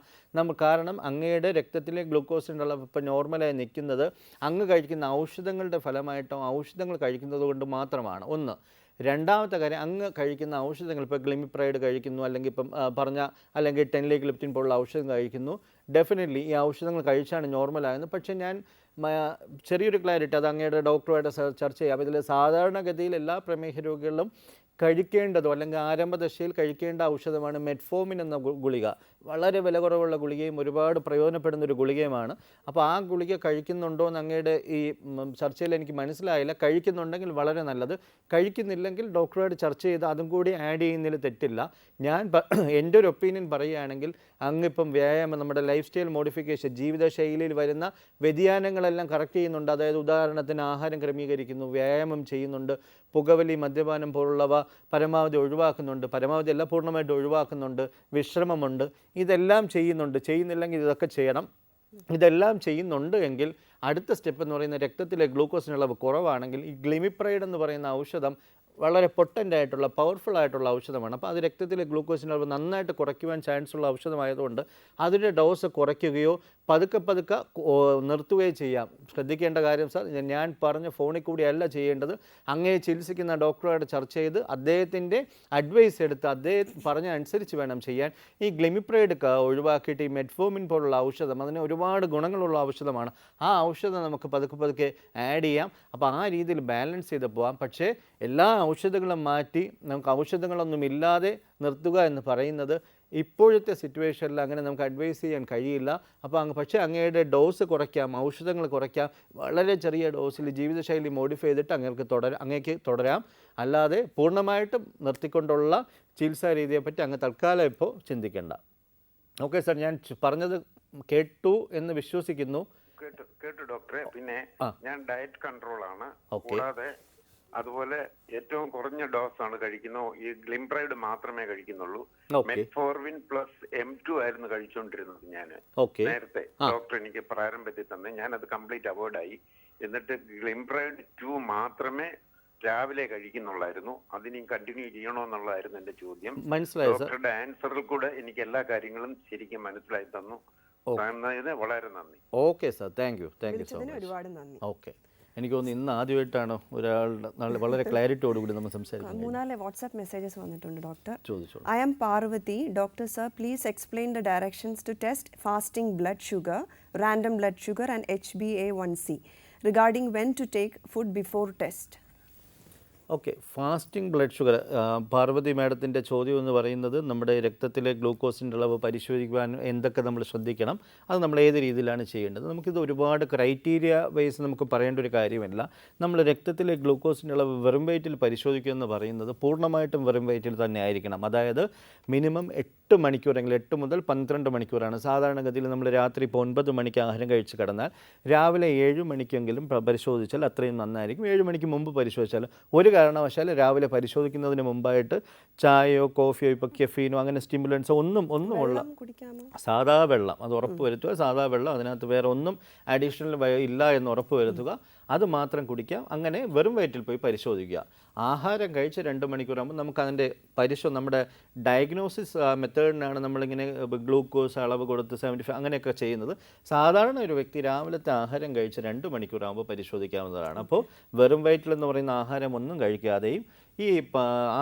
കാരണം അങ്ങയുടെ രക്തത്തിലെ ഗ്ലൂക്കോസിൻ്റെ അളവ് ഇപ്പോൾ നോർമലായി നിൽക്കുന്നത് അങ്ങ് കഴിക്കുന്ന ഔഷധങ്ങളുടെ ഫലമായിട്ടോ ഔഷധങ്ങൾ കഴിക്കുന്നത് കൊണ്ട് മാത്രമാണ്. ഒന്ന്. രണ്ടാമത്തെ കാര്യം, അങ്ങ് കഴിക്കുന്ന ഔഷധങ്ങൾ ഇപ്പോൾ ഗ്ലിമിപ്രൈഡ് കഴിക്കുന്നു, അല്ലെങ്കിൽ ഇപ്പം പറഞ്ഞ അല്ലെങ്കിൽ ടെൻലിഗ്ലിപ്റ്റിൻ പോലുള്ള ഔഷധം കഴിക്കുന്നു, ഡെഫിനറ്റ്ലി ഈ ഔഷധങ്ങൾ കഴിച്ചാണ് നോർമലാകുന്നത്. പക്ഷേ ഞാൻ ചെറിയൊരു ക്ലാരിറ്റി, അത് അങ്ങയുടെ ഡോക്ടറുമായിട്ട് ചർച്ച ചെയ്യാം. അപ്പോൾ ഇതിൽ സാധാരണഗതിയിൽ എല്ലാ പ്രമേഹ രോഗികളിലും കഴിക്കേണ്ടതോ അല്ലെങ്കിൽ ആരംഭദശയിൽ കഴിക്കേണ്ട ഔഷധമാണ് മെറ്റ്ഫോമിൻ എന്ന ഗുളിക. വളരെ വില കുറവുള്ള ഗുളികയും ഒരുപാട് പ്രയോജനപ്പെടുന്ന ഒരു ഗുളികയുമാണ്. അപ്പോൾ ആ ഗുളിക കഴിക്കുന്നുണ്ടോ എന്ന് അങ്ങയുടെ ഈ ചർച്ചയിൽ എനിക്ക് മനസ്സിലായില്ല. കഴിക്കുന്നുണ്ടെങ്കിൽ വളരെ നല്ലത്, കഴിക്കുന്നില്ലെങ്കിൽ ഡോക്ടറുമായിട്ട് ചർച്ച ചെയ്ത് അതും കൂടി ആഡ് ചെയ്യുന്നതിൽ തെറ്റില്ല. ഞാൻ എൻ്റെ ഒരു ഒപ്പീനിയൻ പറയുകയാണെങ്കിൽ, അങ്ങിപ്പം വ്യായാമം, നമ്മുടെ ലൈഫ് സ്റ്റൈൽ മോഡിഫിക്കേഷൻ, ജീവിതശൈലിയിൽ വരുന്ന വ്യതിയാനങ്ങളെല്ലാം കറക്റ്റ് ചെയ്യുന്നുണ്ട്. അതായത് ഉദാഹരണത്തിന് ആഹാരം ക്രമീകരിക്കുന്നു, വ്യായാമം ചെയ്യുന്നുണ്ട്, പുകവലി, മദ്യപാനം പോലുള്ളവ പരമാവധി ഒഴിവാക്കുന്നുണ്ട്, പരമാവധി അല്ല പൂർണ്ണമായിട്ട് ഒഴിവാക്കുന്നുണ്ട്, വിശ്രമമുണ്ട്, ഇതെല്ലാം ചെയ്യുന്നുണ്ട്. ചെയ്യുന്നില്ലെങ്കിൽ ഇതൊക്കെ ചെയ്യണം. ഇതെല്ലാം ചെയ്യുന്നുണ്ട് എങ്കിൽ അടുത്ത സ്റ്റെപ്പ് എന്ന് പറയുന്ന രക്തത്തിലെ ഗ്ലൂക്കോസിൻ്റെ അളവ് കുറവാണെങ്കിൽ ഈ ഗ്ലിമിപ്രൈഡ് എന്ന് പറയുന്ന ഔഷധം വളരെ പൊട്ടൻ്റ് ആയിട്ടുള്ള പവർഫുൾ ആയിട്ടുള്ള ഔഷധമാണ്. അപ്പോൾ അത് രക്തത്തിലെ ഗ്ലൂക്കോസിൻ്റെ അളവ് നന്നായിട്ട് കുറയ്ക്കുവാൻ ചാൻസ് ഉള്ള ഔഷധമായതുകൊണ്ട് അതിൻ്റെ ഡോസ് കുറയ്ക്കുകയോ പതുക്കെ നിർത്തുകയോ ചെയ്യാം. ശ്രദ്ധിക്കേണ്ട കാര്യം സാർ, ഞാൻ പറഞ്ഞ ഫോണിൽ കൂടിയല്ല ചെയ്യേണ്ടത്. അങ്ങേ ചികിത്സിക്കുന്ന ഡോക്ടറുമായിട്ട് ചർച്ച ചെയ്ത് അദ്ദേഹത്തിൻ്റെ അഡ്വൈസ് എടുത്ത് അദ്ദേഹം പറഞ്ഞ അനുസരിച്ച് വേണം ചെയ്യാൻ. ഈ ഗ്ലിമിപ്രൈഡ് ഒഴിവാക്കിയിട്ട് ഈ മെറ്റ്ഫോമിൻ പോലുള്ള ഔഷധം, അതിന് ഒരുപാട് ഗുണങ്ങളുള്ള ഔഷധമാണ്. ആ ഔഷധം നമുക്ക് പതുക്കെ ആഡ് ചെയ്യാം. അപ്പോൾ ആ രീതിയിൽ ബാലൻസ് ചെയ്ത് പോകാം. പക്ഷേ എല്ലാ ഔഷധങ്ങളും മാറ്റി നമുക്ക് ഔഷധങ്ങളൊന്നും ഇല്ലാതെ നിർത്തുക എന്ന് പറയുന്നത് ഇപ്പോഴത്തെ സിറ്റുവേഷനിൽ അങ്ങനെ നമുക്ക് അഡ്വൈസ് ചെയ്യാൻ കഴിയില്ല. അപ്പോൾ പക്ഷേ അങ്ങയുടെ ഡോസ് കുറയ്ക്കാം, ഔഷധങ്ങൾ കുറയ്ക്കാം. വളരെ ചെറിയ ഡോസിൽ ജീവിതശൈലി മോഡിഫൈ ചെയ്തിട്ട് അങ്ങേക്ക് തുടരാം. അല്ലാതെ പൂർണ്ണമായിട്ടും നിർത്തിക്കൊണ്ടുള്ള ചികിത്സാ രീതിയെപ്പറ്റി അങ്ങ് തൽക്കാലം ഇപ്പോൾ ചിന്തിക്കേണ്ട. ഓക്കെ സാർ, ഞാൻ പറഞ്ഞത് കേട്ടു എന്ന് വിശ്വസിക്കുന്നു. കേട്ടു ഡോക്ടറെ. പിന്നെ ഞാൻ ഡയറ്റ് കൺട്രോളാണ്. കൂടാതെ അതുപോലെ ഏറ്റവും കുറഞ്ഞ ഡോസ് ആണ് കഴിക്കുന്നത്. ഈ ഗ്ലിംപ്രൈഡ് മാത്രമേ കഴിക്കുന്നുള്ളൂ. മെറ്റ്ഫോർവിൻ പ്ലസ് M2 ആയിരുന്നു കഴിച്ചുകൊണ്ടിരുന്നത് ഞാൻ നേരത്തെ. ഡോക്ടർ എനിക്ക് പ്രാരംഭത്തിൽ തന്നെ ഞാനത് കംപ്ലീറ്റ് അവോയ്ഡ് ആയി. എന്നിട്ട് ഗ്ലിംപ്രൈഡ് 2 മാത്രമേ രാവിലെ കഴിക്കുന്നുള്ളായിരുന്നു. അതിനി കണ്ടിന്യൂ ചെയ്യണോന്നുള്ളതായിരുന്നു എന്റെ ചോദ്യം. ഡോക്ടറുടെ ആൻസറിൽ കൂടെ എനിക്ക് എല്ലാ കാര്യങ്ങളും ശരിക്കും മനസ്സിലായി തന്നു. വളരെ നന്ദി. Okay sir, thank you so much. ഒരുപാട് നന്ദി. ഓക്കെ, എനിക്ക് തോന്നുന്നു ഇന്ന് ആദ്യമായിട്ടാണ് ഒരാളുടെ വളരെ ക്ലാരിറ്റിയോടുകൂടി നമ്മൾ സംസാരിക്കുന്നത്. 3 വാട്സാപ്പ് മെസ്സേജസ് വന്നിട്ടുണ്ട് ഡോക്ടർ. ചോദിച്ചോളൂ. I am Parvati. Doctor sir, please explain the directions to test fasting blood sugar, random blood sugar and HbA1c regarding when to take food before test. Okay, fasting blood sugar, Parvati മാഡത്തിൻ്റെ ചോദ്യം എന്ന് പറയുന്നത് നമ്മുടെ രക്തത്തിലെ ഗ്ലൂക്കോസിൻ്റെ അളവ് പരിശോധിക്കുവാൻ എന്തൊക്കെ നമ്മൾ ശ്രദ്ധിക്കണം, അത് നമ്മൾ ഏത് രീതിയിലാണ് ചെയ്യേണ്ടത്. നമുക്കിത് ഒരുപാട് ക്രൈറ്റീരിയ വൈസ് നമുക്ക് പറയേണ്ട ഒരു കാര്യമല്ല. നമ്മൾ രക്തത്തിലെ ഗ്ലൂക്കോസിൻ്റെ അളവ് വെറും വെയിറ്റിൽ പരിശോധിക്കുക എന്ന് പറയുന്നത് പൂർണ്ണമായിട്ടും വെറും വെയിറ്റിൽ തന്നെ ആയിരിക്കണം. അതായത് മിനിമം 8 മണിക്കൂറെങ്കിലും 8 മുതൽ 12 മണിക്കൂറാണ്. സാധാരണഗതിയിൽ നമ്മൾ രാത്രി ഇപ്പോൾ 9 മണിക്ക് ആഹാരം കഴിച്ച് കിടന്നാൽ രാവിലെ 7 മണിക്കെങ്കിലും പരിശോധിച്ചാൽ അത്രയും നന്നായിരിക്കും. 7 മണിക്ക് മുമ്പ് പരിശോധിച്ചാൽ ഒരു കാരണവശാൽ രാവിലെ പരിശോധിക്കുന്നതിന് മുമ്പായിട്ട് ചായയോ കോഫിയോ ഇപ്പോൾ കെഫീനോ അങ്ങനെ സ്റ്റിമുലൻസോ ഒന്നുമുള്ള സാധാ വെള്ളം അത് ഉറപ്പ് വരുത്തുക. സാധാ വെള്ളം, അതിനകത്ത് വേറെ ഒന്നും അഡീഷണൽ ഇല്ല എന്ന് ഉറപ്പ് വരുത്തുക. അത് മാത്രം കുടിക്കാം. അങ്ങനെ വെറും വയറ്റിൽ പോയി പരിശോധിക്കുക. ആഹാരം കഴിച്ച് 2 മണിക്കൂറാകുമ്പോൾ നമുക്കതിൻ്റെ നമ്മുടെ ഡയഗ്നോസിസ് മെത്തേഡിനാണ് നമ്മളിങ്ങനെ ഗ്ലൂക്കോസ് അളവ് കൊടുത്ത് 75 അങ്ങനെയൊക്കെ ചെയ്യുന്നത്. സാധാരണ ഒരു വ്യക്തി രാവിലത്തെ ആഹാരം കഴിച്ച് 2 മണിക്കൂറാകുമ്പോൾ പരിശോധിക്കാവുന്നതാണ്. അപ്പോൾ വെറും വയറ്റിലെന്ന് പറയുന്ന ആഹാരം ഒന്നും കഴിക്കാതെയും ഈ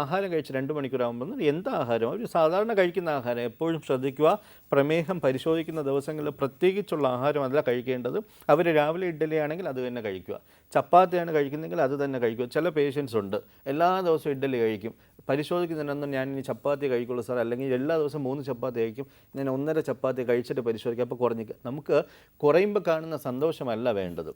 ആഹാരം കഴിച്ച് 2 മണിക്കൂറാകുമ്പോൾ എന്ത് ആഹാരം, ഒരു സാധാരണ കഴിക്കുന്ന ആഹാരം എപ്പോഴും ശ്രദ്ധിക്കുക. പ്രമേഹം പരിശോധിക്കുന്ന ദിവസങ്ങളിൽ പ്രത്യേകിച്ചുള്ള ആഹാരം അല്ല കഴിക്കേണ്ടത്. അവർ രാവിലെ ഇഡ്ഡലി ആണെങ്കിൽ അത് തന്നെ കഴിക്കുക. ചപ്പാത്തിയാണ് കഴിക്കുന്നതെങ്കിൽ അത് തന്നെ കഴിക്കുക. ചില പേഷ്യൻസ് ഉണ്ട് എല്ലാ ദിവസവും ഇഡ്ഡലി കഴിക്കും. പരിശോധിക്കുന്നതിനൊന്നും ഞാൻ ഇനി ചപ്പാത്തി കഴിക്കുള്ളൂ സാർ, അല്ലെങ്കിൽ എല്ലാ ദിവസവും 3 ചപ്പാത്തി കഴിക്കും, ഞാൻ 1.5 ചപ്പാത്തി കഴിച്ചിട്ട് പരിശോധിക്കുക. അപ്പോൾ നമുക്ക് കുറയുമ്പോൾ കാണുന്ന സന്തോഷമല്ല വേണ്ടത്.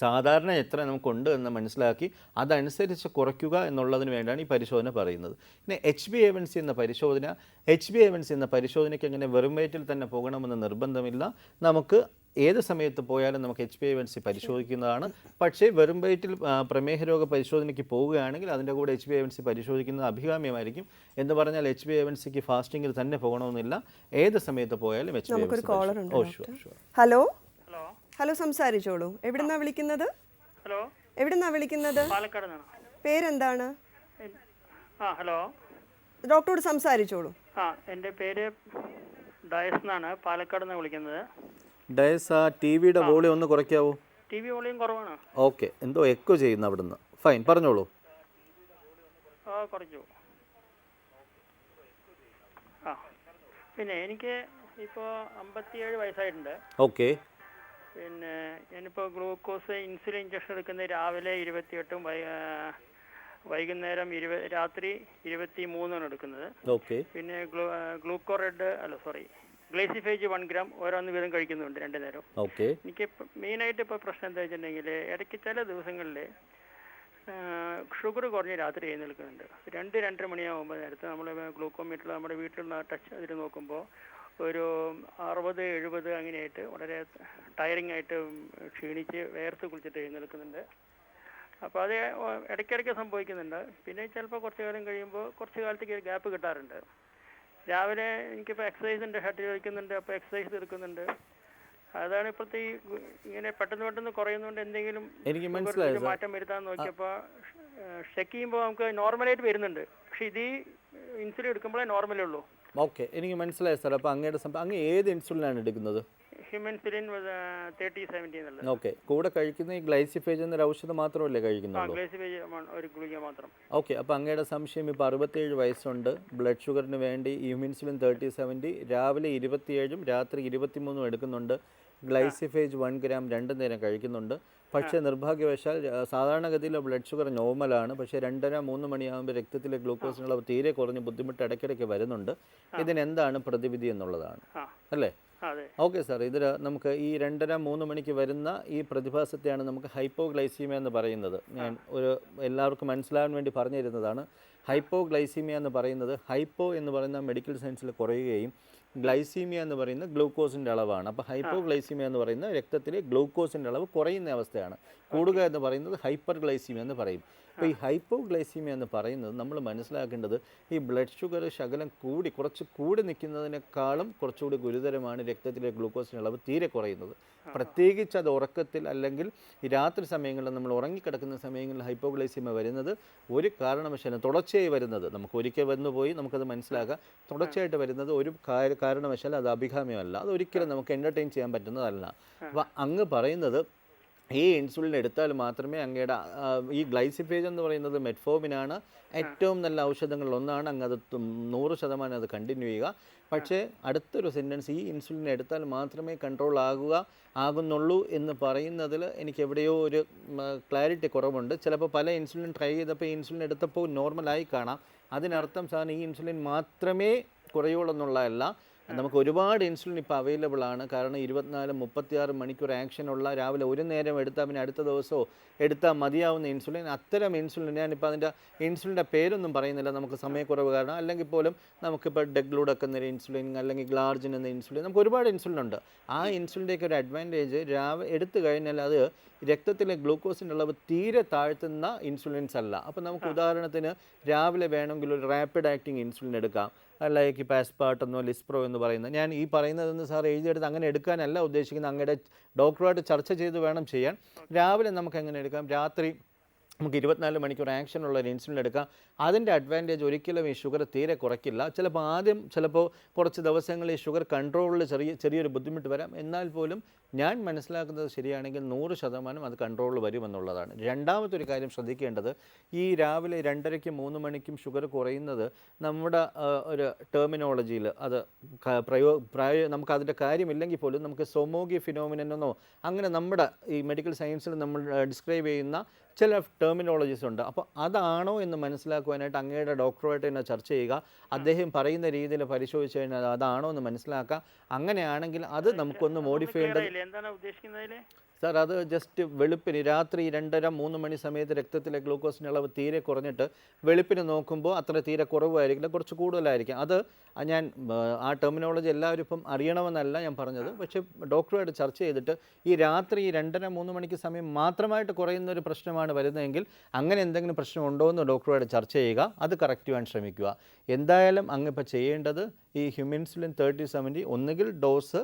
സാധാരണ എത്ര നമുക്കുണ്ട് എന്ന് മനസ്സിലാക്കി അതനുസരിച്ച് കുറയ്ക്കുക എന്നുള്ളതിന് വേണ്ടിയാണ് ഈ പരിശോധന പറയുന്നത്. പിന്നെ HbA1c എന്ന പരിശോധനയ്ക്ക് അങ്ങനെ വെറും വയറ്റിൽ തന്നെ പോകണമെന്ന് നിർബന്ധമില്ല. നമുക്ക് ഏത് സമയത്ത് പോയാലും നമുക്ക് HbA1c പരിശോധിക്കുന്നതാണ്. പക്ഷേ വെറും വയറ്റിൽ പ്രമേഹ രോഗ പരിശോധനയ്ക്ക് പോവുകയാണെങ്കിൽ അതിൻ്റെ കൂടെ HbA1c പരിശോധിക്കുന്നത് അഭികാമ്യമായിരിക്കും. എന്ന് പറഞ്ഞാൽ HbA1cക്ക് ഫാസ്റ്റിങ്ങിൽ തന്നെ പോകണമെന്നില്ല, ഏത് സമയത്ത് പോയാലും HbA1c. ഹലോ, സംസാരിച്ചോളൂ. എവിടുന്നാ വിളിക്കുന്നത്? പാലക്കാട് നിന്നാണ്. പേരെന്താണ്? ഹലോ, ഡോക്ടറോട് സംസാരിച്ചോളൂ. എൻ്റെ പേര് ഡയസ് എന്നാണ്, പാലക്കാട് നിന്നാണ് വിളിക്കുന്നത്. ഡയസ്, ടിവിയുടെ വോളിയം ഒന്ന് കുറയ്ക്കാവോ? ടി വി വോളിയം കുറവാണ്. ഓക്കെ, എന്തോ എക്കോ ചെയ്യുന്നു അവിടുന്ന്. ഫൈൻ, പറഞ്ഞോളൂ. കുറച്ചു. ആ പിന്നെ എനിക്ക് ഇപ്പോൾ 57 വയസ്സായിട്ടുണ്ട്. ഓക്കെ. പിന്നെ ഞാനിപ്പോൾ ഗ്ലൂക്കോസ് ഇൻസുലിൻ ഇഞ്ചക്ഷൻ എടുക്കുന്നത് രാവിലെ 28ഉം വൈകുന്നേരം രാത്രി 23 എടുക്കുന്നത്. ഓക്കെ. പിന്നെ ഗ്ലൈസിഫേജ് 1 ഗ്രാം ഓരോന്ന് വീതം കഴിക്കുന്നുണ്ട് 2 നേരം. ഓക്കെ. എനിക്ക് മെയിനായിട്ട് ഇപ്പോൾ പ്രശ്നം എന്താ വെച്ചിട്ടുണ്ടെങ്കിൽ ഇടയ്ക്ക് ചില ദിവസങ്ങളിൽ ഷുഗർ കുറഞ്ഞ് രാത്രി എഴുന്നേൽക്കുന്നുണ്ട്. 2-2:30 മണിയാകുമ്പോൾ നേരത്തെ നമ്മൾ ഗ്ലൂക്കോമീറ്ററിൽ നമ്മുടെ വീട്ടിലുള്ള ടച്ച് അതിൽ നോക്കുമ്പോൾ ഒരു 60-70 അങ്ങനെയായിട്ട് വളരെ ടയറിങ് ആയിട്ട് ക്ഷീണിച്ച് വേർത്ത് കുളിച്ചിട്ട് എഴുന്നേൽക്കുന്നുണ്ട്. അപ്പോൾ അത് ഇടയ്ക്കിടയ്ക്ക് സംഭവിക്കുന്നുണ്ട്. പിന്നെ ചിലപ്പോൾ കുറച്ച് കാലം കഴിയുമ്പോൾ കുറച്ച് കാലത്തേക്ക് ഗ്യാപ്പ് കിട്ടാറുണ്ട്. രാവിലെ എനിക്കിപ്പോൾ എക്സസൈസ് ഉണ്ട്, ഷട്ടിൽ കളിക്കുന്നുണ്ട്, അപ്പോൾ എക്സസൈസ് എടുക്കുന്നുണ്ട്. അതാണ് ഇപ്പോഴത്തെ ഈ ഇങ്ങനെ പെട്ടെന്ന് കുറയുന്നതുകൊണ്ട് എന്തെങ്കിലും എനിക്ക് മനസ്സിലായി സാർ. മാറ്റം വരുത്താൻ നോക്കിയപ്പോൾ ചെക്ക് ചെയ്യുമ്പോൾ നമുക്ക് നോർമലായിട്ട് വരുന്നുണ്ട്. പക്ഷേ ഇത് ഇൻസുലിൻ എടുക്കുമ്പോഴേ നോർമലേ ഉള്ളൂ. ഓക്കെ, എനിക്ക് മനസ്സിലായി സാർ. അപ്പോൾ അങ്ങയുടെ അങ്ങ് ഏത് ഇൻസുലിനാണ് എടുക്കുന്നത്? ഹ്യൂമൻസുലിൻ 3070 എന്നുള്ളത്. ഓക്കെ. കൂടെ കഴിക്കുന്ന ഈ ഗ്ലൈസിഫേജ് എന്നൊരു ഔഷധം മാത്രമല്ലേ കഴിക്കുന്നുള്ളൂ? ഗ്ലൈസിഫേജ് ഒരു ഗുളിക മാത്രം. ഓക്കെ. അപ്പോൾ അങ്ങയുടെ സംശയം ഇപ്പോൾ 67 വയസ്സുണ്ട്, ബ്ലഡ് ഷുഗറിന് വേണ്ടി ഹ്യൂമൻസുലിൻ 3070 രാവിലെ 27ഉം രാത്രി 23ഉം എടുക്കുന്നുണ്ട്, ഗ്ലൈസിഫേജ് 1 ഗ്രാം 2 നേരം കഴിക്കുന്നുണ്ട്. പക്ഷേ നിർഭാഗ്യവശാൽ സാധാരണഗതിയിലെ ബ്ലഡ് ഷുഗർ നോർമലാണ്. പക്ഷേ 2:30-3 മണിയാകുമ്പോൾ രക്തത്തിലെ ഗ്ലൂക്കോസിനുള്ള അളവ് തീരെ കുറഞ്ഞ് ബുദ്ധിമുട്ട് ഇടയ്ക്കിടയ്ക്ക് വരുന്നുണ്ട്. ഇതിനെന്താണ് പ്രതിവിധി എന്നുള്ളതാണ് അല്ലേ? Okay sir. ഇതിൽ നമുക്ക് ഈ 2:30-3 മണിക്ക് വരുന്ന ഈ പ്രതിഭാസത്തെയാണ് നമുക്ക് ഹൈപ്പോഗ്ലൈസീമിയ എന്ന് പറയുന്നത്. ഞാൻ എല്ലാവർക്കും മനസ്സിലാകാൻ വേണ്ടി പറഞ്ഞു തരുന്നതാണ്. ഹൈപ്പോഗ്ലൈസീമിയ എന്ന് പറയുന്നത്, ഹൈപ്പോ എന്ന് പറയുന്ന മെഡിക്കൽ സയൻസിൽ കുറയുകയും ഗ്ലൈസീമിയ എന്ന് പറയുന്ന ഗ്ലൂക്കോസിൻ്റെ അളവാണ്. അപ്പോൾ ഹൈപ്പോഗ്ലൈസീമിയ എന്ന് പറയുന്ന രക്തത്തിലെ ഗ്ലൂക്കോസിൻ്റെ അളവ് കുറയുന്ന അവസ്ഥയാണ്. കൂടുക എന്ന് പറയുന്നത് ഹൈപ്പർ ഗ്ലൈസീമിയ എന്ന് പറയും. അപ്പോൾ ഈ ഹൈപ്പോഗ്ലൈസീമിയ എന്ന് പറയുന്നത് നമ്മൾ മനസ്സിലാക്കേണ്ടത് ഈ ബ്ലഡ് ഷുഗർ ശകലം കുറച്ച് കൂടി നിൽക്കുന്നതിനേക്കാളും കുറച്ചുകൂടി ഗുരുതരമാണ് രക്തത്തിലെ ഗ്ലൂക്കോസിൻ്റെ അളവ് തീരെ കുറയുന്നത്. പ്രത്യേകിച്ച് അത് ഉറക്കത്തിൽ അല്ലെങ്കിൽ ഈ രാത്രി സമയങ്ങളിൽ നമ്മൾ ഉറങ്ങിക്കിടക്കുന്ന സമയങ്ങളിൽ ഹൈപ്പോഗ്ലൈസീമിയ വരുന്നത് ഒരു കാരണവശാലും തുടർച്ചയായി വരുന്നത്, നമുക്ക് ഒരിക്കൽ വന്നുപോയി നമുക്കത് മനസ്സിലാക്കാം. തുടർച്ചയായിട്ട് വരുന്നത് ഒരു കാരണവശാലും അത് അഭികാമ്യമല്ല, അതൊരിക്കലും നമുക്ക് എൻ്റർടൈൻ ചെയ്യാൻ പറ്റുന്നതല്ല. അപ്പോൾ അങ്ങ് പറയുന്നത് ഈ ഇൻസുലിൻ എടുത്താൽ മാത്രമേ അങ്ങയുടെ ഈ ഗ്ലൈസിഫേജ് എന്ന് പറയുന്നത് മെറ്റ്ഫോമിനാണ് ഏറ്റവും നല്ല ഔഷധങ്ങളിൽ ഒന്നാണ്. അങ്ങ് അത് 100% അത് കണ്ടിന്യൂ ചെയ്യുക. പക്ഷേ അടുത്തൊരു സെൻറ്റൻസ്, ഈ ഇൻസുലിൻ എടുത്താൽ മാത്രമേ കൺട്രോൾ ആകുന്നുള്ളൂ എന്ന് പറയുന്നതിൽ എനിക്ക് എവിടെയോ ഒരു ക്ലാരിറ്റി കുറവുണ്ട്. ചിലപ്പോൾ പല ഇൻസുലിൻ ട്രൈ ചെയ്തപ്പോൾ ഈ ഇൻസുലിൻ എടുത്തപ്പോൾ നോർമലായി കാണാം. അതിനർത്ഥം സാറിന് ഈ ഇൻസുലിൻ മാത്രമേ കുറയുള്ളൂ എന്നുള്ളതല്ല. നമുക്ക് ഒരുപാട് ഇൻസുലിൻ ഇപ്പോൾ അവൈലബിൾ ആണ്. കാരണം 24-36 മണിക്കൂർ ആക്ഷനുള്ള രാവിലെ ഒരു നേരം എടുത്താൽ പിന്നെ അടുത്ത ദിവസമോ എടുത്താൽ മതിയാവുന്ന ഇൻസുലിൻ, അത്തരം ഇൻസുലിൻ, ഞാനിപ്പോൾ അതിൻ്റെ ഇൻസുലിൻ്റെ പേരൊന്നും പറയുന്നില്ല നമുക്ക് സമയക്കുറവ് കാരണം. അല്ലെങ്കിൽ പോലും നമുക്കിപ്പോൾ ഡെഗ്ലൂഡൊക്കെ എന്നൊരു ഇൻസുലിൻ അല്ലെങ്കിൽ ഗ്ലാർജിൻ എന്ന ഇൻസുലിൻ, നമുക്ക് ഒരുപാട് ഇൻസുലിൻ ഉണ്ട്. ആ ഇൻസുലിൻ്റെയൊക്കെ ഒരു അഡ്വാൻറ്റേജ് എടുത്തു കഴിഞ്ഞാൽ അത് രക്തത്തിലെ ഗ്ലൂക്കോസിൻ്റെ അളവ് തീരെ താഴ്ത്തുന്ന ഇൻസുലിൻസ് അല്ല. അപ്പോൾ നമുക്ക് ഉദാഹരണത്തിന് രാവിലെ വേണമെങ്കിൽ ഒരു റാപ്പിഡ് ആക്ടിങ് ഇൻസുലിൻ എടുക്കാം, ലൈക്ക് ഇപ്പോൾ ആസ്പാർട്ടെന്നോ ലിസ്പ്രോ എന്ന് പറയുന്നത്. ഞാൻ ഈ പറയുന്നതെന്ന് സാർ എഴുതിയെടുത്ത് അങ്ങനെ എടുക്കാനല്ല ഉദ്ദേശിക്കുന്നത്, അങ്ങയുടെ ഡോക്ടറുമായിട്ട് ചർച്ച ചെയ്ത് വേണം ചെയ്യാൻ. രാവിലെ നമുക്ക് എങ്ങനെ എടുക്കാം, രാത്രി നമുക്ക് 24 മണിക്കൂർ ആക്ഷനുള്ള ഒരു ഇൻസുലിൻ എടുക്കാം. അതിൻ്റെ അഡ്വാൻറ്റേജ് ഒരിക്കലും ഈ ഷുഗർ തീരെ കുറയ്ക്കില്ല. ചിലപ്പോൾ കുറച്ച് ദിവസങ്ങളിൽ ഈ ഷുഗർ കൺട്രോളിൽ ചെറിയൊരു ബുദ്ധിമുട്ട് വരാം. എന്നാൽ പോലും ഞാൻ മനസ്സിലാക്കുന്നത് ശരിയാണെങ്കിൽ 100% അത് കൺട്രോളിൽ വരുമെന്നുള്ളതാണ്. രണ്ടാമത്തെ ഒരു കാര്യം ശ്രദ്ധിക്കേണ്ടത്, ഈ രാവിലെ 2:30-3 മണിക്കും ഷുഗർ കുറയുന്നത് നമ്മുടെ ഒരു ടെർമിനോളജിയിൽ അത് നമുക്കതിൻ്റെ കാര്യമില്ലെങ്കിൽ പോലും നമുക്ക് സൊമോഗി ഫിനോമിനെന്നോ അങ്ങനെ നമ്മുടെ ഈ മെഡിക്കൽ സയൻസിൽ നമ്മൾ ഡിസ്ക്രൈബ് ചെയ്യുന്ന ചില ടെർമിനോളജീസ് ഉണ്ട്. അപ്പോൾ അതാണോ എന്ന് മനസ്സിലാക്കുവാനായിട്ട് അങ്ങയുടെ ഡോക്ടറുമായിട്ട് തന്നെ ചർച്ച ചെയ്യുക. അദ്ദേഹം പറയുന്ന രീതിയിൽ പരിശോധിച്ച് കഴിഞ്ഞാൽ അതാണോ എന്ന് മനസ്സിലാക്കുക. അങ്ങനെയാണെങ്കിൽ അത് നമുക്കൊന്ന് മോഡിഫൈ ചെയ്യേണ്ടത്. എന്താണ് ഉദ്ദേശിക്കുന്നത് സാർ? അത് ജസ്റ്റ് വെളുപ്പിന് രാത്രി 2:30-3 മണി സമയത്ത് രക്തത്തിലെ ഗ്ലൂക്കോസിൻ്റെ അളവ് തീരെ കുറഞ്ഞിട്ട് വെളുപ്പിന് നോക്കുമ്പോൾ അത്ര തീരെ കുറവായിരിക്കില്ല, കുറച്ച് കൂടുതലായിരിക്കും. അത് ഞാൻ ആ ടെർമിനോളജി എല്ലാവരും ഇപ്പം അറിയണമെന്നല്ല ഞാൻ പറഞ്ഞത്. പക്ഷേ ഡോക്ടറുമായിട്ട് ചർച്ച ചെയ്തിട്ട് ഈ രാത്രി 2:30-3 മണിക്ക് സമയം മാത്രമായിട്ട് കുറയുന്ന ഒരു പ്രശ്നമാണ് വരുന്നതെങ്കിൽ അങ്ങനെ എന്തെങ്കിലും പ്രശ്നമുണ്ടോ എന്ന് ഡോക്ടറുമായിട്ട് ചർച്ച ചെയ്യുക, അത് കറക്റ്റ് ചെയ്യാൻ ശ്രമിക്കുക. എന്തായാലും അങ്ങിപ്പോൾ ചെയ്യേണ്ടത് ഈ ഹ്യൂമൻസുലിൻ 3070 ഒന്നുകിൽ ഡോസ്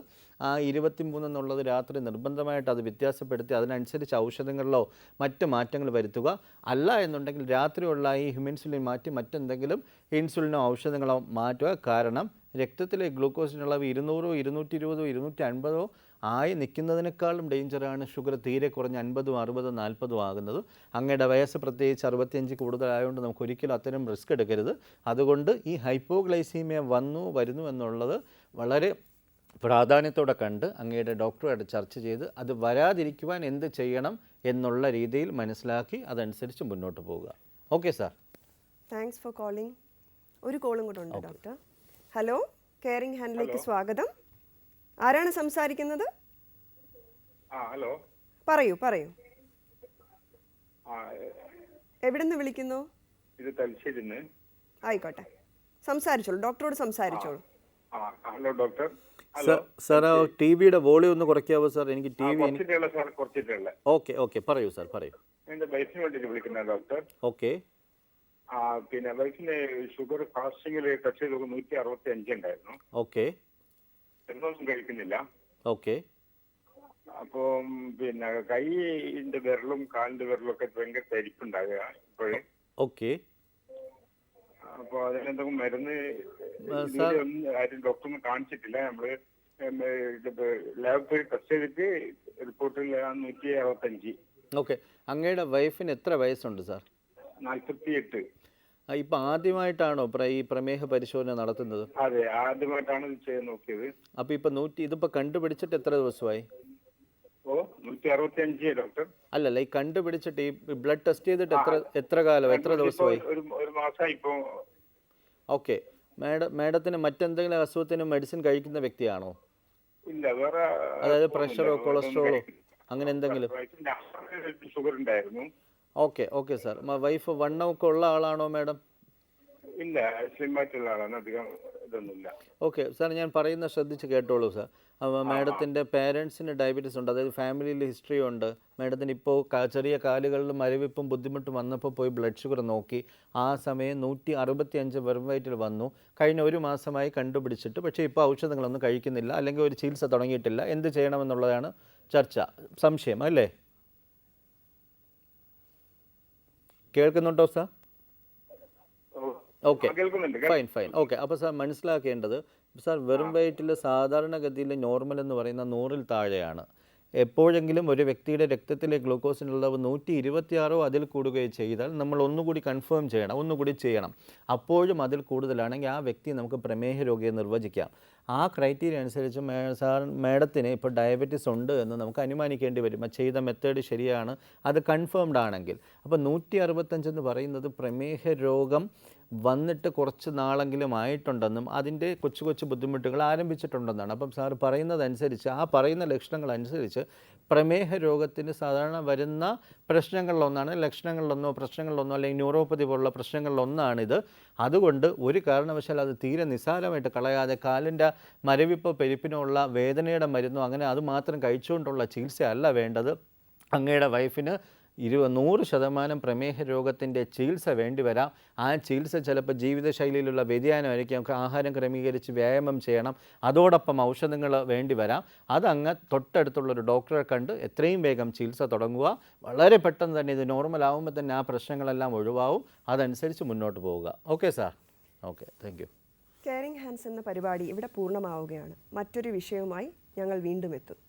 23 എന്നുള്ളത് രാത്രി നിർബന്ധമായിട്ട് അത് വ്യത്യാസപ്പെടുത്തി അതിനനുസരിച്ച് ഔഷധങ്ങളിലോ മറ്റ് മാറ്റങ്ങൾ വരുത്തുക. അല്ല എന്നുണ്ടെങ്കിൽ രാത്രിയുള്ള ഈ ഹ്യൂമൻസുലിൻ മാറ്റി മറ്റെന്തെങ്കിലും ഇൻസുലിനോ ഔഷധങ്ങളോ മാറ്റുക. കാരണം രക്തത്തിലെ ഗ്ലൂക്കോസിൻ്റെ അളവ് 200, 220, 250 ആയി നിൽക്കുന്നതിനേക്കാളും ഡേഞ്ചറാണ് ഷുഗർ തീരെ കുറഞ്ഞ് 50, 60, 40 ആകുന്നത്. അങ്ങയുടെ വയസ്സ് പ്രത്യേകിച്ച് 65 കൂടുതലായതുകൊണ്ട് നമുക്ക് ഒരിക്കലും അത്തരം റിസ്ക് എടുക്കരുത്. അതുകൊണ്ട് ഈ ഹൈപ്പോഗ്ലൈസീമിയ വരുന്നു എന്നുള്ളത് വളരെ പ്രാധാന്യത്തോടെ കണ്ട് അങ്ങയുടെ ഡോക്ടറുമായിട്ട് ചർച്ച ചെയ്ത് അത് വരാതിരിക്കുവാൻ എന്ത് ചെയ്യണം എന്നുള്ള രീതിയിൽ മനസ്സിലാക്കി അതനുസരിച്ച് മുന്നോട്ട് പോവുക. Okay sir. Thanks for calling. ഒരു കോളും കൂടെ ഉണ്ട് ഡോക്ടർ. ഹലോ, കെയറിംഗ് ഹാൻഡിലേക്ക് സ്വാഗതം. ആരാണ് സംസാരിക്കുന്നത്? ഹലോ, പറയൂ. ആ എവിടെ നിന്ന് വിളിക്കുന്നു? ഇത് തലശ്ശേരിന്ന്. ആയിക്കോട്ടെ, സംസാരിച്ചോളൂ, ഡോക്ടറോട് സംസാരിച്ചോളൂ. Hello doctor. സാർ ആ ടി വിയുടെ വോളിയം ഒന്ന് കുറയ്ക്കാവോ സാർ? എനിക്ക് ടി വി കുറച്ചിട്ടുള്ള. ഓക്കെ പറയൂ സാർ, പറയൂ. എന്റെ വൈഫിന് വേണ്ടിയിട്ട് വിളിക്കുന്ന ഡോക്ടർ. ഓക്കെ. പിന്നെ വൈഫിന് ഷുഗർ ഫാസ്റ്റിംഗിൽ ടച്ച് ചെയ്ത് 165 ഉണ്ടായിരുന്നു. ഓക്കെ. എന്നൊന്നും കഴിക്കുന്നില്ല. ഓക്കെ. അപ്പം പിന്നെ കൈയിന്റെ വിരലും കാലിന്റെ വിരലും ഒക്കെ ഭയങ്കര തരിപ്പുണ്ടാകുക ഇപ്പോഴേ. ഓക്കെ. അപ്പൊ അതിനെന്തെങ്കിലും മരുന്ന് ആരും ഡോക്ടറിന് കാണിച്ചിട്ടില്ല. നമ്മള് ലാബ് പോയി ടെസ്റ്റ് ചെയ്തിട്ട് റിപ്പോർട്ടിൽ 165. ഓക്കെ. അങ്ങയുടെ വൈഫിന് എത്ര വയസ്സുണ്ട് സാർ? 48. ഇപ്പം ആദ്യമായിട്ടാണോ ഈ പ്രമേഹ പരിശോധന നടത്തുന്നത്? അതെ, ആദ്യമായിട്ടാണ് ഇത് ചെയ്ത് നോക്കിയത്. അപ്പോൾ ഇപ്പം ഇതിപ്പോൾ കണ്ടുപിടിച്ചിട്ട് എത്ര ദിവസമായി? 165 ഡോക്ടർ. അല്ലല്ല, ഈ കണ്ടുപിടിച്ചിട്ട് ഈ ബ്ലഡ് ടെസ്റ്റ് ചെയ്തിട്ട് എത്ര കാലം, എത്ര ദിവസമായി? ഒരു മാസമായി ഇപ്പോ. ഓക്കെ. മാഡത്തിന് മറ്റെന്തെങ്കിലും അസുഖത്തിന് മെഡിസിൻ കഴിക്കുന്ന വ്യക്തിയാണോ? ഇല്ല, വേറെ. അതായത് പ്രഷറോ കൊളസ്ട്രോളോ അങ്ങനെ എന്തെങ്കിലും? ഷുഗർ ഉണ്ടായിരുന്നു. Okay sir. വൈഫ് വണ്ണമൊക്കെ ഉള്ള ആളാണോ മാഡം? ഇല്ല, സ്ലിം ആയിട്ടുള്ള ആളാണ്, അധികം ഇതൊന്നുമില്ല. ഓക്കെ സാർ, ഞാൻ പറയുന്ന ശ്രദ്ധിച്ച് കേട്ടോളൂ സാർ. മാഡത്തിൻ്റെ പേരൻസിന് ഡയബറ്റീസ് ഉണ്ട്, അതായത് ഫാമിലിയിൽ ഹിസ്റ്ററി ഉണ്ട്. മാഡത്തിന് ഇപ്പോൾ ചെറിയ കാലുകളിൽ മരവിപ്പും ബുദ്ധിമുട്ടും വന്നപ്പോൾ പോയി ബ്ലഡ് ഷുഗർ നോക്കി. ആ സമയം 165 വെറും വയറ്റിൽ വന്നു. കഴിഞ്ഞ ഒരു മാസമായി കണ്ടുപിടിച്ചിട്ട്, പക്ഷേ ഇപ്പോൾ ഔഷധങ്ങളൊന്നും കഴിക്കുന്നില്ല, അല്ലെങ്കിൽ ഒരു ചികിത്സ തുടങ്ങിയിട്ടില്ല. എന്ത് ചെയ്യണമെന്നുള്ളതാണ് ചർച്ച. സംശയം അല്ലേ? കേൾക്കുന്നുണ്ടോ സാർ? Okay, fine. ഓക്കെ. അപ്പോൾ സാർ മനസ്സിലാക്കേണ്ടത്, സാർ വെറും വയറ്റിൽ സാധാരണഗതിയിൽ നോർമൽ എന്ന് പറയുന്ന 100-ൽ താഴെയാണ്. എപ്പോഴെങ്കിലും ഒരു വ്യക്തിയുടെ രക്തത്തിലെ ഗ്ലൂക്കോസിൻ്റെ അളവ് 126 അതിൽ കൂടുകയോ ചെയ്താൽ നമ്മൾ ഒന്നുകൂടി കൺഫേം ചെയ്യണം, ഒന്നുകൂടി ചെയ്യണം. അപ്പോഴും അതിൽ കൂടുതലാണെങ്കിൽ ആ വ്യക്തിയെ നമുക്ക് പ്രമേഹ രോഗിയെ നിർവചിക്കാം. ആ ക്രൈറ്റീരിയ അനുസരിച്ച് മാഡത്തിന് ഇപ്പോൾ ഡയബറ്റീസ് ഉണ്ട് എന്ന് നമുക്ക് അനുമാനിക്കേണ്ടി വരും. ചെയ്ത മെത്തേഡ് ശരിയാണ്, അത് കൺഫേംഡ് ആണെങ്കിൽ. അപ്പോൾ 165 എന്ന് പറയുന്നത് പ്രമേഹ രോഗം വന്നിട്ട് കുറച്ച് നാളെങ്കിലും ആയിട്ടുണ്ടെന്നും അതിൻ്റെ കൊച്ചു ബുദ്ധിമുട്ടുകൾ ആരംഭിച്ചിട്ടുണ്ടെന്നാണ്. അപ്പം സാർ പറയുന്നതനുസരിച്ച്, ആ പറയുന്ന ലക്ഷണങ്ങൾ അനുസരിച്ച് പ്രമേഹ രോഗത്തിന് സാധാരണ വരുന്ന പ്രശ്നങ്ങളിലൊന്നാണ്, പ്രശ്നങ്ങളിലൊന്നോ അല്ലെങ്കിൽ ന്യൂറോപ്പതി പോലുള്ള പ്രശ്നങ്ങളിലൊന്നാണിത്. അതുകൊണ്ട് ഒരു കാരണവശാൽ അത് തീരെ നിസ്സാരമായിട്ട് കളയാതെ കാലിൻ്റെ മരവിപ്പോ പെരുപ്പിനുള്ള വേദനയുടെ മരുന്നോ അങ്ങനെ അത് മാത്രം കഴിച്ചുകൊണ്ടുള്ള ചികിത്സയല്ല വേണ്ടത്. അങ്ങയുടെ വൈഫിന് 100% പ്രമേഹ രോഗത്തിൻ്റെ ചികിത്സ വേണ്ടി വരാം. ആ ചികിത്സ ചിലപ്പോൾ ജീവിതശൈലിയിലുള്ള വ്യതിയാനമായിരിക്കും. നമുക്ക് ആഹാരം ക്രമീകരിച്ച് വ്യായാമം ചെയ്യണം, അതോടൊപ്പം ഔഷധങ്ങൾ വേണ്ടി വരാം. അതങ്ങ് തൊട്ടടുത്തുള്ളൊരു ഡോക്ടറെ കണ്ട് എത്രയും വേഗം ചികിത്സ തുടങ്ങുക. വളരെ പെട്ടെന്ന് തന്നെ ഇത് നോർമൽ ആകുമ്പോൾ തന്നെ ആ പ്രശ്നങ്ങളെല്ലാം ഒഴിവാവും. അതനുസരിച്ച് മുന്നോട്ട് പോവുക. Okay sir. Okay, thank you. Caring hands എന്ന പരിപാടി ഇവിടെ പൂർണ്ണമാവുകയാണ്. മറ്റൊരു വിഷയവുമായി ഞങ്ങൾ വീണ്ടും എത്തും.